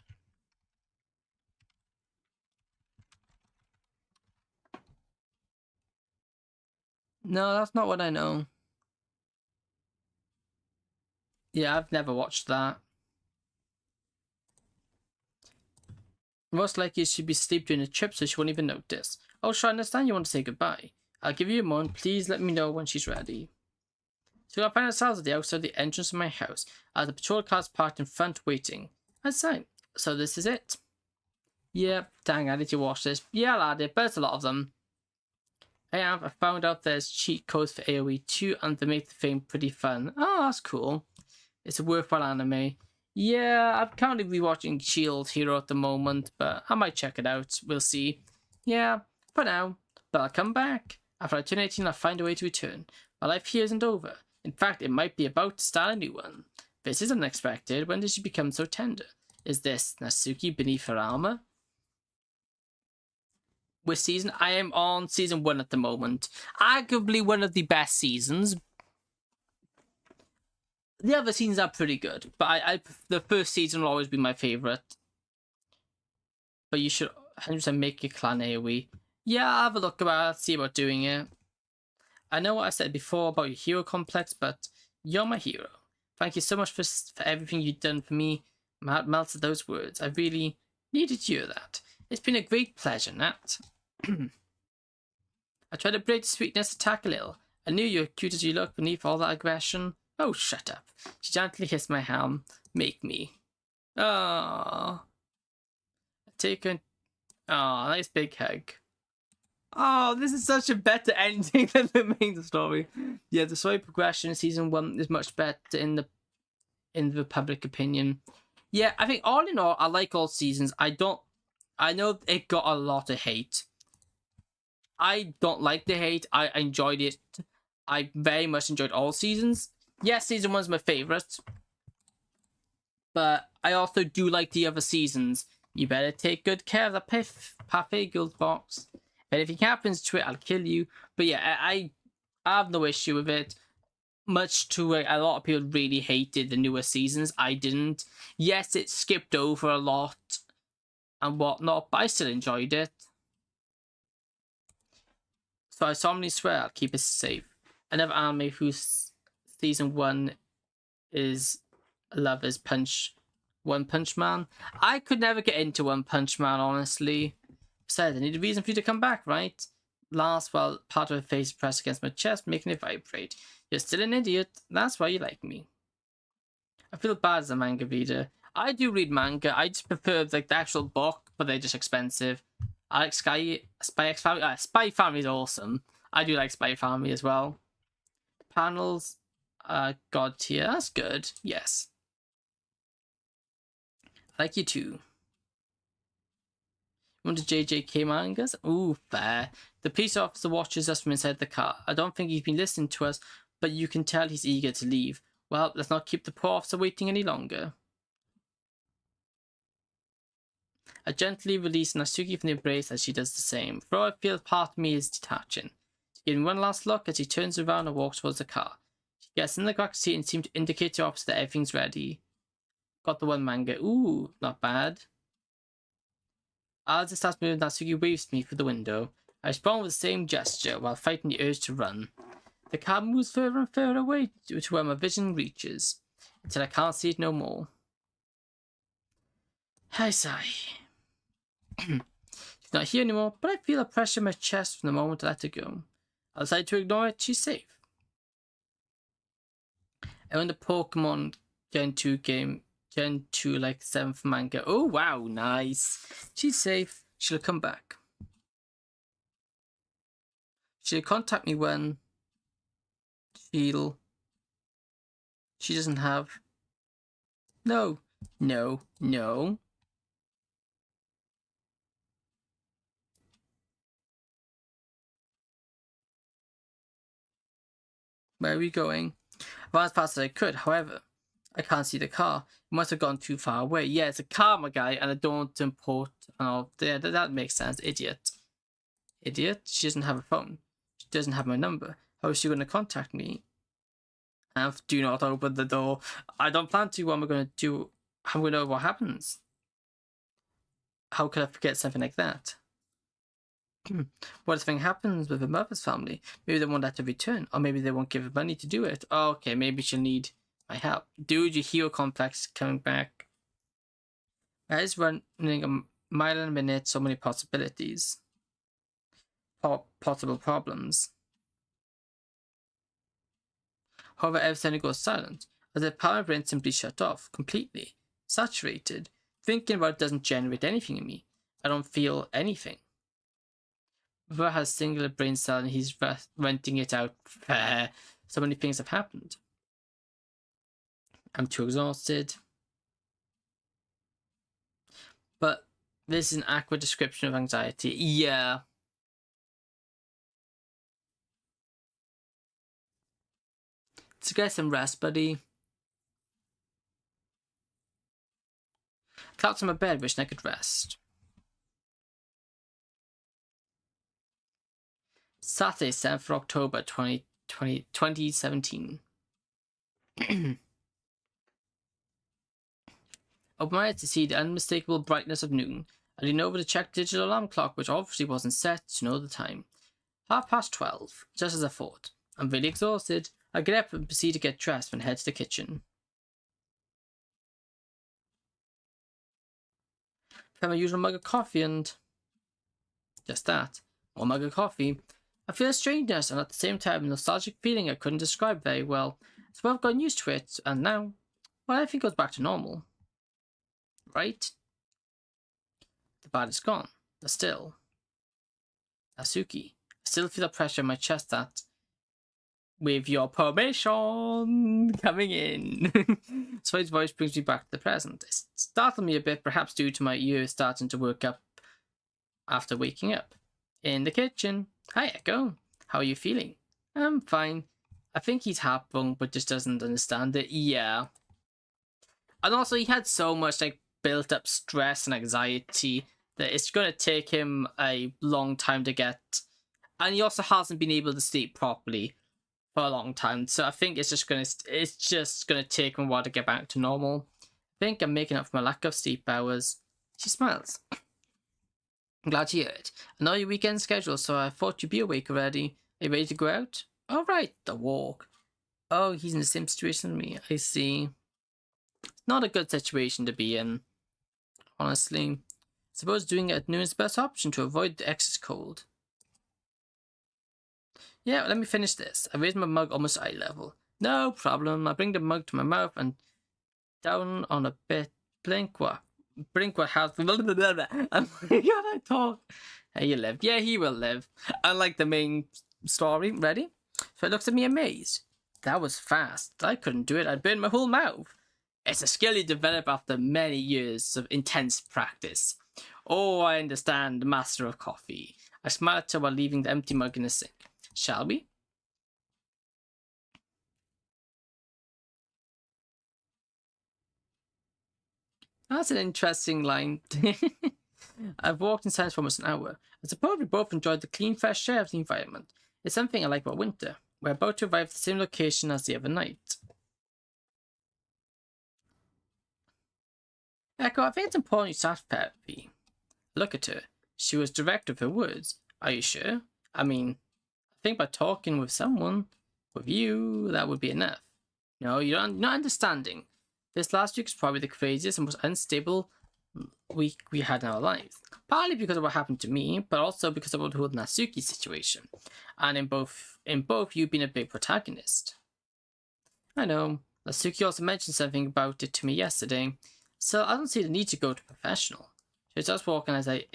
No, that's not what I know. Yeah, I've never watched that. Most likely she'd be asleep during the trip, so she won't even notice. Oh, sure, I understand you want to say goodbye. I'll give you a moment. Please let me know when she's ready. So I find ourselves at the outside of the entrance of my house, as the patrol car's parked in front waiting. Outside. So this is it. Yep, dang, I need to watch this. Yeah, I'll add it, but it's a lot of them. I found out there's cheat codes for AoE too, and they make the thing pretty fun. Oh, that's cool. It's a worthwhile anime. Yeah, I'm currently rewatching Shield Hero at the moment, but I might check it out. We'll see. Yeah, for now. But I'll come back. After I turn 18, I'll find a way to return. My life here isn't over. In fact, it might be about to start a new one. This is unexpected. When did she become so tender? Is this Natsuki beneath her armor? I am on season 1 at the moment. Arguably one of the best seasons. The other seasons are pretty good, but the first season will always be my favorite. But you should 100% make your clan AoE. Yeah, I'll have a look about it, see about doing it. I know what I said before about your hero complex, but you're my hero. Thank you so much for everything you've done for me. My heart melts at those words. I really needed to hear that. It's been a great pleasure, Nat. I tried to break the sweetness, attack a little. I knew you were cute as you look beneath all that aggression. Oh, shut up. She gently kissed my hand. Make me. Ah. Take a... Oh, nice big hug. Oh, this is such a better ending than the main story. Yeah, the story progression in season 1 is much better in the public opinion. Yeah, I think all in all, I like all seasons. I know it got a lot of hate. I don't like the hate. I enjoyed it. I very much enjoyed all seasons. Yes, season 1's my favorite. But I also do like the other seasons. You better take good care of the Parfait Guild box. If anything happens to it, I'll kill you. But yeah, I have no issue with it. Much to a lot of people really hated the newer seasons. I didn't. Yes, it skipped over a lot and whatnot, but I still enjoyed it. So I solemnly swear I'll keep it safe. Another anime whose season 1 is love is One Punch Man. I could never get into One Punch Man, honestly. Besides, I need a reason for you to come back, right? Last, well, part of her face pressed against my chest, making it vibrate. You're still an idiot. That's why you like me. I feel bad as a manga reader. I do read manga. I just prefer like the actual book, but they're just expensive. I like Spy X Family. Spy Family is awesome. I do like Spy Family as well. Panels, God tier. That's good. Yes. I like you too. Want the JJK mangas? Ooh, fair. The police officer watches us from inside the car. I don't think he's been listening to us, but you can tell he's eager to leave. Well, let's not keep the poor officer waiting any longer. I gently release Natsuki from the embrace as she does the same. For all I feel, part of me is detaching. She gives me one last look as she turns around and walks towards the car. She gets in the back seat and seems to indicate to the officer that everything's ready. Got the one manga. Ooh, not bad. As it starts moving, Natsuki waves to me through the window. I respond with the same gesture while fighting the urge to run. The car moves further and further away to where my vision reaches, until I can't see it no more. I sigh. She's not here anymore, but I feel a pressure in my chest from the moment I let her go. I decide to ignore it. She's safe. I own the Pokemon Gen 2 game. Gen 2, like 7th manga. Oh, wow, nice. She's safe. She'll come back. She'll contact me when she doesn't have... No. No. No. Where are we going? I ran as fast as I could, however, I can't see the car. It must have gone too far away. Yeah, it's a car, my guy, and I don't import. Oh, yeah, that makes sense. Idiot. Idiot? She doesn't have a phone. She doesn't have my number. How is she going to contact me? Do not open the door. I don't plan to. What am I going to do? How am I going to know what happens? How could I forget something like that? What if something happens with her mother's family? Maybe they won't let her return, or maybe they won't give her money to do it. Oh, okay, maybe she'll need my help. Dude, your hero complex coming back. I was running a mile in a minute, so many possibilities. Possible problems. However, everything goes silent, as if power brain simply shut off, completely. Saturated. Thinking about it doesn't generate anything in me. I don't feel anything. Ver has singular brain cell and he's renting it out. Fair. So many things have happened. I'm too exhausted. But this is an accurate description of anxiety. Yeah. To get some rest, buddy. Collapsed on my bed, wishing I could rest. Saturday, 7th of October, 2017. Opened my eyes to see the unmistakable brightness of noon. I leaned over to check the digital alarm clock, which obviously wasn't set to know the time. 12:30, just as I thought. I'm really exhausted. I get up and proceed to get dressed and head to the kitchen. Prepare my usual mug of coffee and... just that. One mug of coffee. I feel a strangeness and at the same time a nostalgic feeling I couldn't describe very well. So I've gotten used to it, and now, well, everything goes back to normal. Right? The bad is gone. But still... Asuki. I still feel the pressure in my chest that... with your permission, coming in. Swade's voice brings me back to the present. It startled me a bit, perhaps due to my ears starting to work up after waking up. In the kitchen. Hi, Echo. How are you feeling? I'm fine. I think he's heartbroken, but just doesn't understand it. Yeah. And also, he had so much like built up stress and anxiety that it's going to take him a long time to get. And he also hasn't been able to sleep properly for a long time, so I think it's just gonna take him a while to get back to normal. I think I'm making up for my lack of sleep hours. She smiles. I'm glad to hear it. I know your weekend schedule, so I thought you'd be awake already. Are you ready to go out? All right, the walk. Oh, he's in the same situation as me. I see. Not a good situation to be in, honestly. I suppose doing it at noon is the best option to avoid the excess cold. Yeah, let me finish this. I raise my mug almost eye level. No problem. I bring the mug to my mouth and down on a bit. Blink what has... I'm like, God, I talk. Hey, you live. Yeah, he will live. Unlike the main story. Ready? So it looks at me amazed. That was fast. I couldn't do it. I burned my whole mouth. It's a skill you develop after many years of intense practice. Oh, I understand. Master of coffee. I smiled at her while leaving the empty mug in the sink. Shall we? That's an interesting line. I've walked in silence for almost an hour. I suppose we both enjoyed the clean, fresh air of the environment. It's something I like about winter. We're about to arrive at the same location as the other night. Echo, I think it's important you start therapy. Look at her. She was direct with her words. Are you sure? I mean, I think by talking with someone, with you, that would be enough. No, you're not understanding. This last week is probably the craziest and most unstable week we had in our lives. Partly because of what happened to me, but also because of the whole Natsuki situation. And in both you've been a big protagonist. I know. Natsuki also mentioned something about it to me yesterday, so I don't see the need to go to professional. She starts walking as I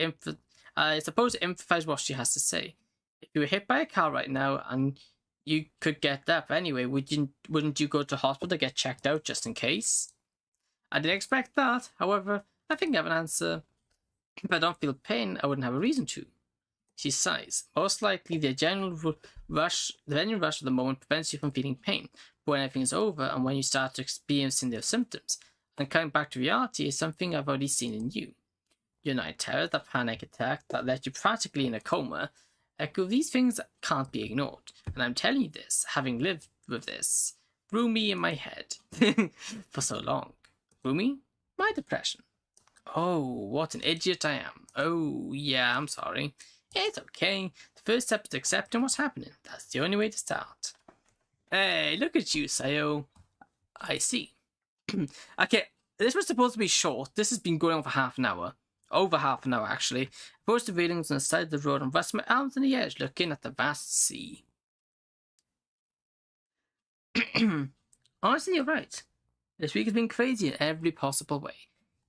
suppose to emphasize what she has to say. If you were hit by a car right now and you could get that, but anyway, wouldn't you go to hospital to get checked out just in case? I didn't expect that. However, I think I have an answer. If I don't feel pain, I wouldn't have a reason to. She sighs. Most likely, the adrenaline rush of the moment prevents you from feeling pain. But when everything is over and when you start experiencing their symptoms, and coming back to reality is something I've already seen in you. Your night terror, that panic attack that left you practically in a coma. Echo, these things can't be ignored. And I'm telling you this, having lived with this, Rumi in my head for so long. Rumi? My depression. Oh, what an idiot I am. Oh, yeah, I'm sorry. It's okay. The first step is accepting what's happening. That's the only way to start. Hey, look at you, Sayo. I see. Okay, this was supposed to be short. This has been going on for half an hour. Over half an hour, actually. I posted the railings on the side of the road and rest my arms on the edge, looking at the vast sea. Honestly, you're right. This week has been crazy in every possible way.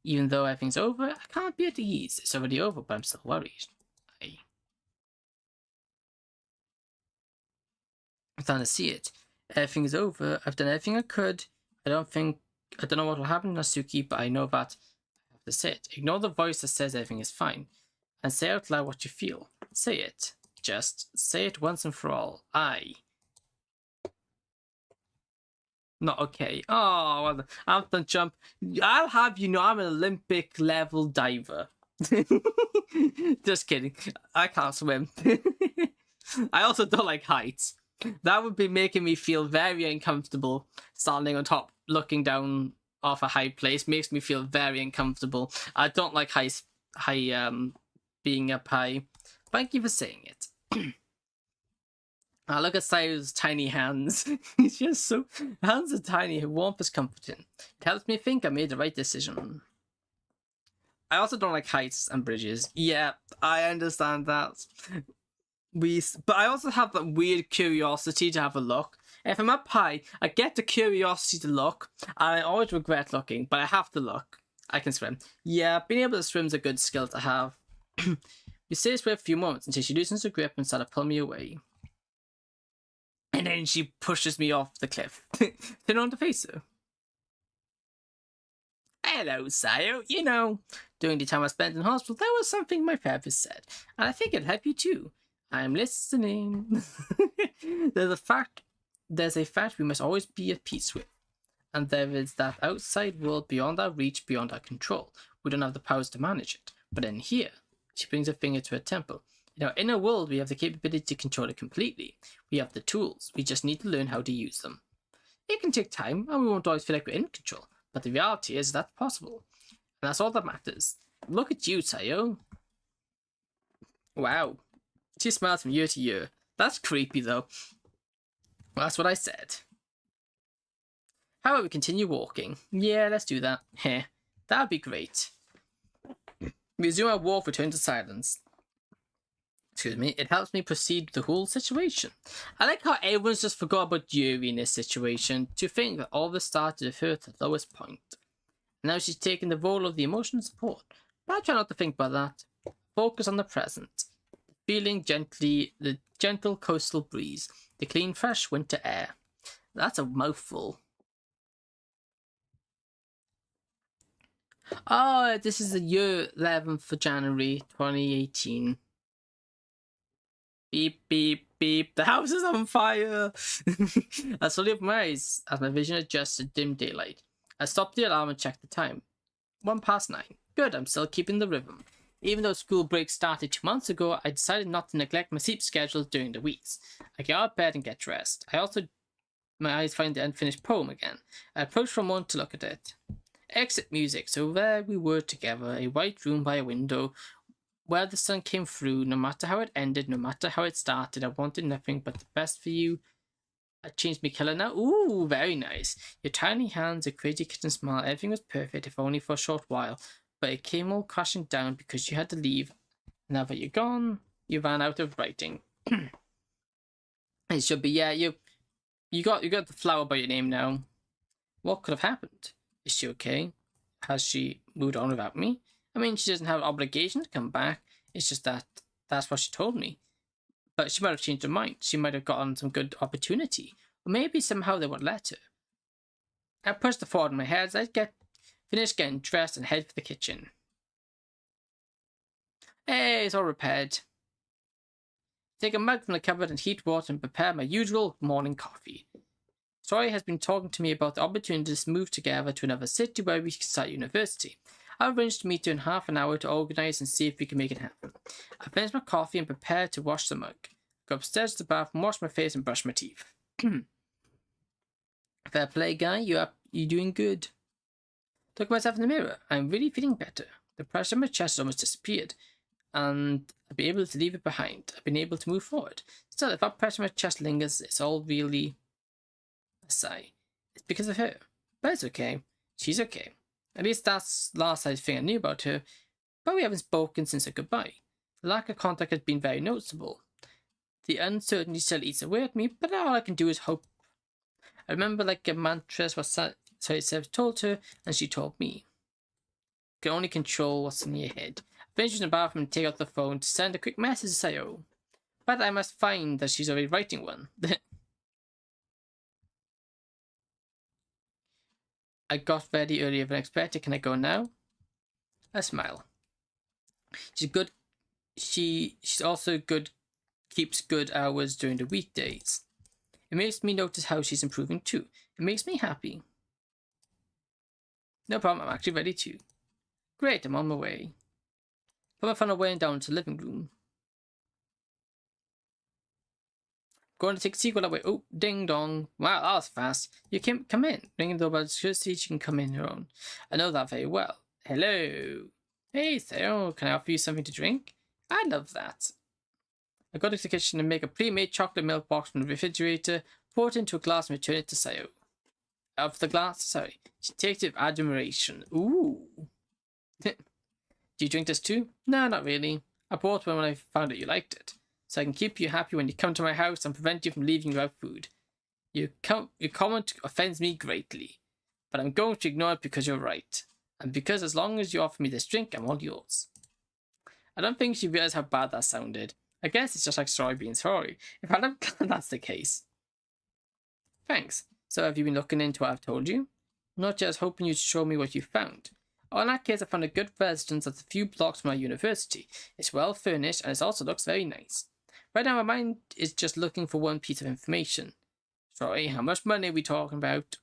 Even though everything's over, I can't be at ease. It's already over, but I'm still worried. I'm starting to see it. Everything is over. I've done everything I could. I don't know what will happen to Natsuki, but I know that I have That's it. Ignore the voice that says everything is fine. And say out loud what you feel. Say it. Just say it once and for all. Not okay. Oh, well, I've done jump. I'll have you know I'm an Olympic level diver. Just kidding. I can't swim. I also don't like heights. That would be making me feel very uncomfortable. Standing on top, looking down off a high place makes me feel very uncomfortable. I don't like being up high. Thank you for saying it. I look at Sayu's tiny hands. He's just so... Hands are tiny, her warmth is comforting. It helps me think I made the right decision. I also don't like heights and bridges. Yeah, I understand that. But I also have that weird curiosity to have a look. If I'm up high, I get the curiosity to look, and I always regret looking, but I have to look. I can swim. Yeah, being able to swim is a good skill to have. We stay this way a few moments until she loosens her grip and starts to pull me away. And then she pushes me off the cliff. Turn on to face her. Hello, Sayo. You know, during the time I spent in hospital, there was something my therapist said, and I think it'll help you too. I'm listening. There's a fact we must always be at peace with, and there is that outside world beyond our reach, beyond our control. We don't have the powers to manage it, but in here, she brings a finger to her temple. In our inner world, we have the capability to control it completely. We have the tools. We just need to learn how to use them. It can take time, and we won't always feel like we're in control, but the reality is that's possible. And that's all that matters. Look at you, Tayo. Wow. She smiles from year to year. That's creepy, though. Well, that's what I said. How about we continue walking? Yeah, let's do that. Heh. That'd be great. We resume our walk, return to silence. Excuse me, it helps me proceed with the whole situation. I like how everyone's just forgot about Yuri in this situation, to think that all this started with her at the lowest point. Now she's taking the role of the emotional support, but I try not to think about that. Focus on the present. Feeling gently, the gentle coastal breeze, the clean, fresh winter air. That's a mouthful. Oh, this is the year 11th of January, 2018. Beep, beep, beep. The house is on fire. I slowly opened my eyes as my vision adjusted to dim daylight. I stopped the alarm and checked the time. 9:01. Good, I'm still keeping the rhythm. Even though school break started 2 months ago, I decided not to neglect my sleep schedule during the weeks. I get out of bed and get dressed. My eyes find the unfinished poem again. I approach for a moment to look at it. Exit music. So there we were together, a white room by a window, where the sun came through. No matter how it ended, no matter how it started, I wanted nothing but the best for you. I changed my colour now. Ooh, very nice. Your tiny hands, a crazy kitten smile, everything was perfect, if only for a short while. But it came all crashing down because you had to leave. Now that you're gone, you ran out of writing. It should be, yeah, you got the flower by your name now. What could have happened? Is she okay? Has she moved on without me? I mean, she doesn't have an obligation to come back. It's just that's what she told me. But she might have changed her mind. She might have gotten some good opportunity. Or maybe somehow they won't let her. I pushed the thought in my head as I finished getting dressed and head for the kitchen. Hey, it's all repaired. Take a mug from the cupboard and heat water and prepare my usual morning coffee. Soy has been talking to me about the opportunity to move together to another city where we can start university. I arranged to meet her in half an hour to organise and see if we can make it happen. I finished my coffee and prepared to wash the mug. Go upstairs to the bathroom, wash my face and brush my teeth. Fair play, guy. You doing good. Look at myself in the mirror. I'm really feeling better. The pressure on my chest has almost disappeared, and I've been able to leave it behind. I've been able to move forward. Still, if that pressure on my chest lingers, it's all really a sigh. It's because of her. But it's okay. She's okay. At least that's the last thing I knew about her, but we haven't spoken since her goodbye. The lack of contact has been very noticeable. The uncertainty still eats away at me, but all I can do is hope. I remember like a mantra what Seb told her, and she told me. You can only control what's in your head. I finish in the bathroom and take out the phone to send a quick message to Sayo. But I must find that she's already writing one. I got ready earlier than expected. Can I go now? I smile. She's good. She's also good. Keeps good hours during the weekdays. It makes me notice how she's improving too. It makes me happy. No problem, I'm actually ready to. Great, I'm on my way. Put my phone away and down to the living room. Going to take a sequel away. Oh, ding dong. Wow, that was fast. You can come in. Ringing the doorbell, just see she can come in her own. I know that very well. Hello. Hey, Theo, can I offer you something to drink? I love that. I go to the kitchen and make a pre-made chocolate milk box from the refrigerator, pour it into a glass and return it to Sayo. Of the glass, sorry. She takes it with admiration. Ooh. Do you drink this too? No, not really. I bought one when I found out you liked it. So I can keep you happy when you come to my house and prevent you from leaving without food. Your comment offends me greatly. But I'm going to ignore it because you're right. And because as long as you offer me this drink, I'm all yours. I don't think she realized how bad that sounded. I guess it's just like sorry being sorry. If I don't, that's the case. Thanks. So have you been looking into what I've told you? Not just hoping you'd show me what you found. Oh, in that case, I found a good residence that's a few blocks from my university. It's well furnished and it also looks very nice. Right now, my mind is just looking for one piece of information. Sorry, how much money are we talking about?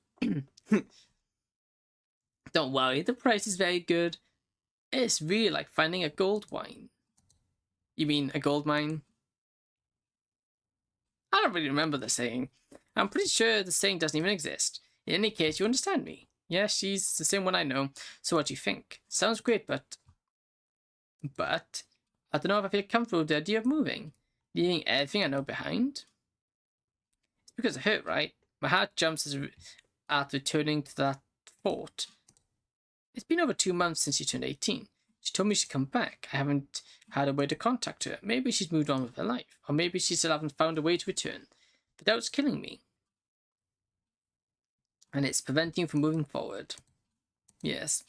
Don't worry, the price is very good. It's really like finding a gold mine. You mean a gold mine? I don't really remember the saying. I'm pretty sure the saying doesn't even exist. In any case, you understand me. Yeah, she's the same one I know. So what do you think? Sounds great, but I don't know if I feel comfortable with the idea of moving. Leaving everything I know behind. It's because of her, right? My heart jumps at returning to that fort. It's been over 2 months since she turned 18. She told me she'd come back. I haven't had a way to contact her. Maybe she's moved on with her life. Or maybe she still hasn't found a way to return. The doubt's killing me. And it's preventing you from moving forward. Yes.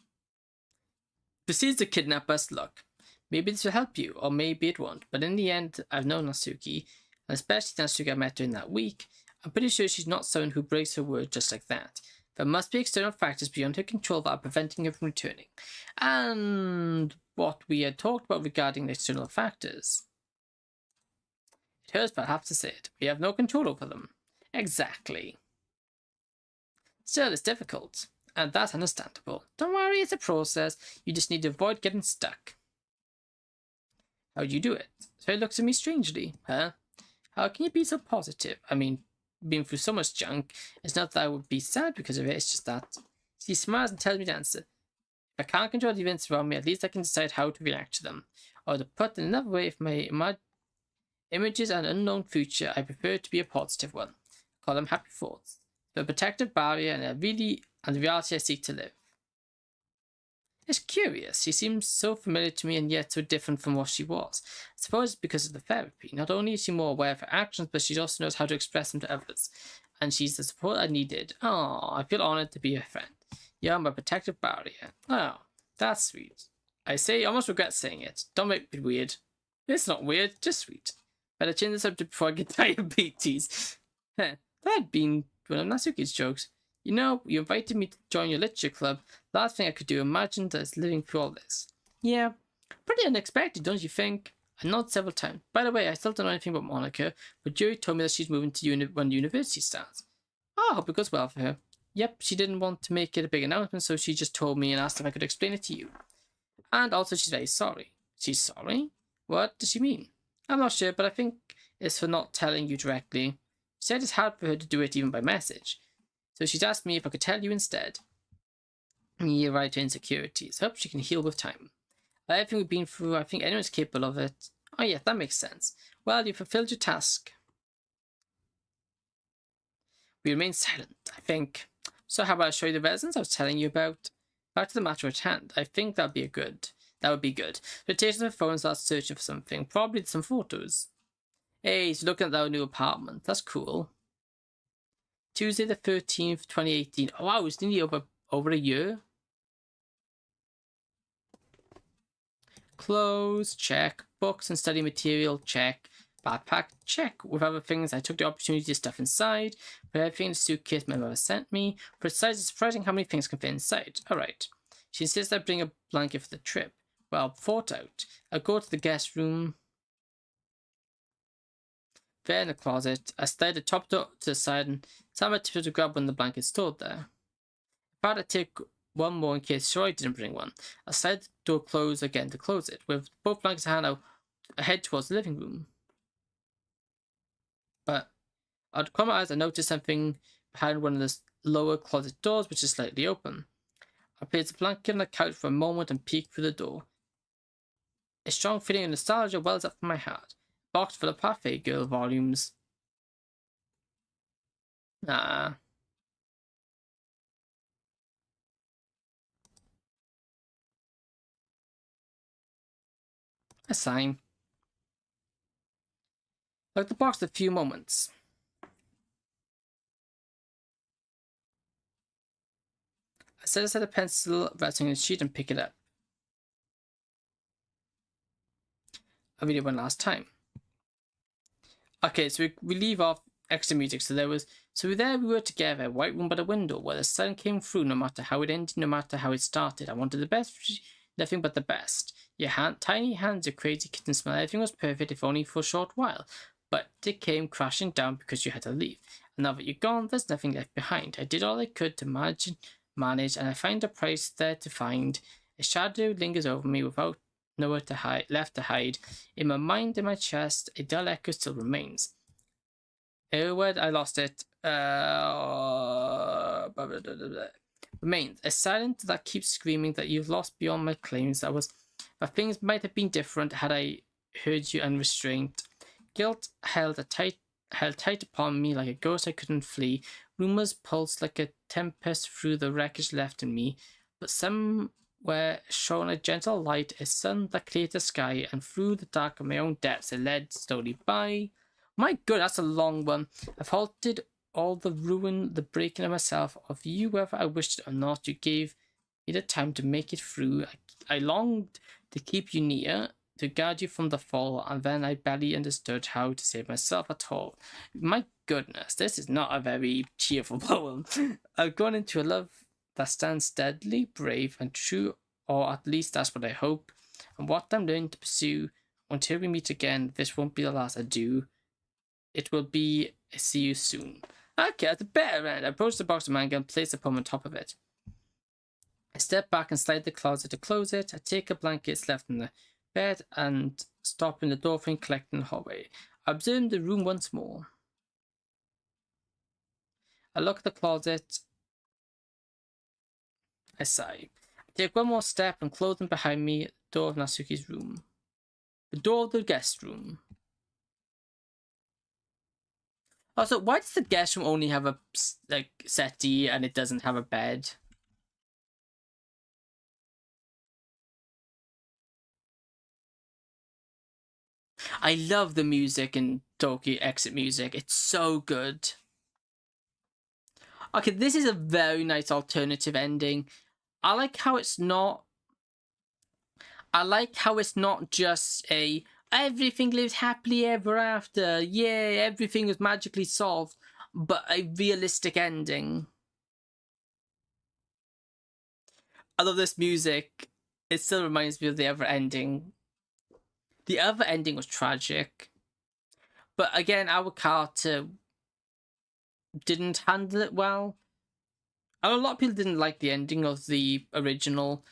Proceeds to kidnap us. Look, maybe this will help you, or maybe it won't. But in the end, I've known Natsuki, and especially Natsuki I met during that week. I'm pretty sure she's not someone who breaks her word just like that. There must be external factors beyond her control that are preventing her from returning. And what we had talked about regarding the external factors. It hurts, but I have to say it. We have no control over them. Exactly. Still, it's difficult. And that's understandable. Don't worry, it's a process. You just need to avoid getting stuck. How do you do it? So he looks at me strangely. Huh? How can you be so positive? I mean, been through so much junk. It's not that I would be sad because of it, it's just that. He smiles and tells me to answer. If I can't control the events around me, at least I can decide how to react to them. Or to put in another way, if my images are an unknown future, I prefer it to be a positive one. Call them happy thoughts. The protective barrier and the reality I seek to live. It's curious. She seems so familiar to me and yet so different from what she was. I suppose it's because of the therapy. Not only is she more aware of her actions, but she also knows how to express them to others. And she's the support I needed. Oh, I feel honored to be her friend. You're my protective barrier. Oh, that's sweet. I almost regret saying it. Don't make it weird. It's not weird, just sweet. Better change the subject before I get diabetes. That had been one of Natsuki's jokes. You know, you invited me to join your literature club. Last thing I could do, imagine us living through all this. Yeah, pretty unexpected, don't you think? I nodded several times. By the way, I still don't know anything about Monica, but Julie told me that she's moving to when university starts. Oh, I hope it goes well for her. Yep, she didn't want to make it a big announcement, so she just told me and asked if I could explain it to you. And also, she's very sorry. She's sorry? What does she mean? I'm not sure, but I think it's for not telling you directly. She said it's hard for her to do it even by message. So she's asked me if I could tell you instead. You're right to insecurities. Hope she can heal with time. Everything we've been through, I think anyone's capable of it. Oh yeah, that makes sense. Well, you fulfilled your task. We remain silent, I think. So how about I show you the residence I was telling you about? Back to the matter at hand. I think that would be good. So take the phone and start searching for something. Probably some photos. Hey, he's looking at our new apartment. That's cool. Tuesday the 13th, 2018. Oh, wow, it's nearly over a year. Clothes, check. Books and study material, check. Backpack, check. With other things, I took the opportunity to stuff inside. Put everything in the suitcase my mother sent me. For its size, it's surprising how many things can fit inside. Alright. She insists I bring a blanket for the trip. Well, thought out. I go to the guest room. There in the closet, I slide the top door to the side and slam my tiptoe to grab one of the blankets stored there. I thought I'd take one more in case Shoei didn't bring one. I slide the door closed again to close it. With both blankets in hand, I head towards the living room. But I'd close my eyes and notice something behind one of the lower closet doors, which is slightly open. I placed the blanket on the couch for a moment and peeked through the door. A strong feeling of nostalgia wells up from my heart. Box full of Parfait Girl volumes. Ah. A sign. Look the box a few moments. I set aside a pencil resting on the sheet and pick it up. I read it one last time. Okay, so we leave off extra music. So there we were together, white room by the window, where the sun came through. No matter how it ended, no matter how it started, I wanted the best, nothing but the best. Your tiny hands, your crazy kitten smile, everything was perfect, if only for a short while. But it came crashing down because you had to leave. And now that you're gone, there's nothing left behind. I did all I could to manage, and I find a price there to find. A shadow lingers over me without nowhere to hide, left to hide. In my mind, in my chest, a dull echo still remains. Word, I lost it. Remains a silence that keeps screaming that you've lost beyond my claims. That things might have been different had I heard you unrestrained. Guilt held tight upon me like a ghost I couldn't flee. Rumors pulsed like a tempest through the wreckage left in me, but somewhere shone a gentle light, a sun that cleared the sky, and through the dark of my own depths it led slowly by. My God, that's a long one. I've halted all the ruin, the breaking of myself, of you, whether I wished it or not. You gave me the time to make it through. I longed to keep you near, to guard you from the fall, and then I barely understood how to save myself at all. My goodness, this is not a very cheerful poem. I've gone into a love that stands steadily, brave and true, or at least that's what I hope, and what I'm learning to pursue. Until we meet again, this won't be the last adieu. It will be a see you soon. Okay, at the better end, I approach the box of manga and place the poem on top of it. I step back and slide the closet to close it. I take a blanket left in the bed and stop in the doorway collecting the hallway. I observe the room once more. I look at the closet. I sigh. I take one more step and close them behind me. The door of Natsuki's room. The door of the guest room. Also, why does the guest room only have a settee and it doesn't have a bed? I love the music in Doki exit music. It's so good. Okay, this is a very nice alternative ending. I like how it's not just a everything lives happily ever after, yay, everything was magically solved, but a realistic ending. I love this music. It still reminds me of the other ending. The other ending was tragic, but again, our character didn't handle it well. And a lot of people didn't like the ending of the original.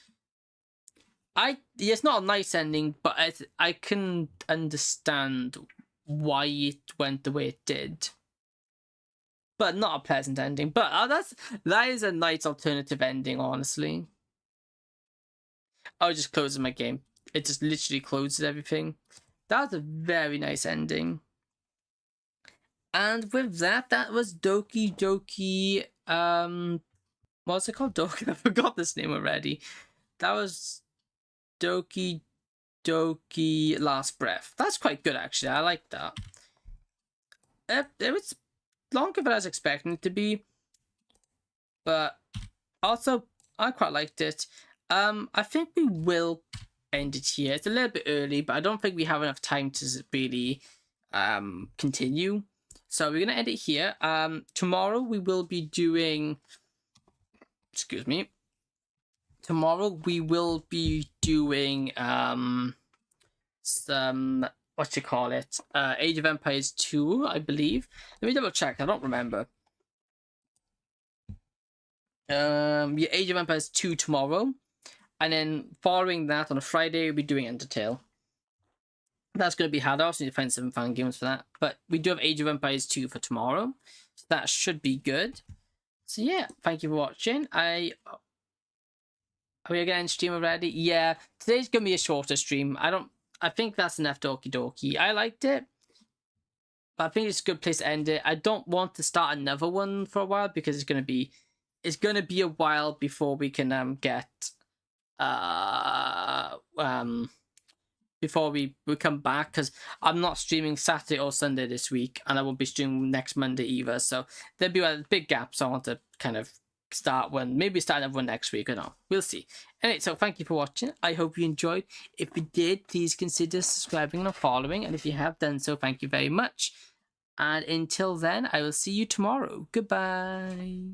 It's not a nice ending, but I can understand why it went the way it did. But not a pleasant ending. But that is a nice alternative ending, honestly. I'll just close my game. It just literally closes everything. That's a very nice ending. And with that, that was Doki Doki. What's it called? Doki? I forgot this name already. That was Doki Doki Last Breath. That's quite good, actually. I like that. It was longer than I was expecting it to be, but also I quite liked it. I think we will end it here. It's a little bit early, but I don't think we have enough time to really continue. So we're gonna end it here. Tomorrow we will be doing. Excuse me. tomorrow we will be doing some Age of Empires 2, I believe. Let me double check. I don't remember. Yeah, Age of Empires 2 tomorrow, and then following that on a Friday we'll be doing Undertale. That's going to be hard. I also need to find some fan games for that, but we do have Age of Empires 2 for tomorrow, so that should be good. So yeah, thank you for watching. Are we gonna end stream already? Yeah, today's gonna be a shorter stream. I think that's enough Doki. I liked it, but I think it's a good place to end it. I don't want to start another one for a while because it's gonna be a while before we can get before we come back, because I'm not streaming Saturday or Sunday this week, and I won't be streaming next Monday either. So there'll be a big gap. So I want to kind of maybe start another one next week or not. We'll see. Anyway, so thank you for watching. I hope you enjoyed. If you did, please consider subscribing and following. And if you have done so, thank you very much. And until then, I will see you tomorrow. Goodbye.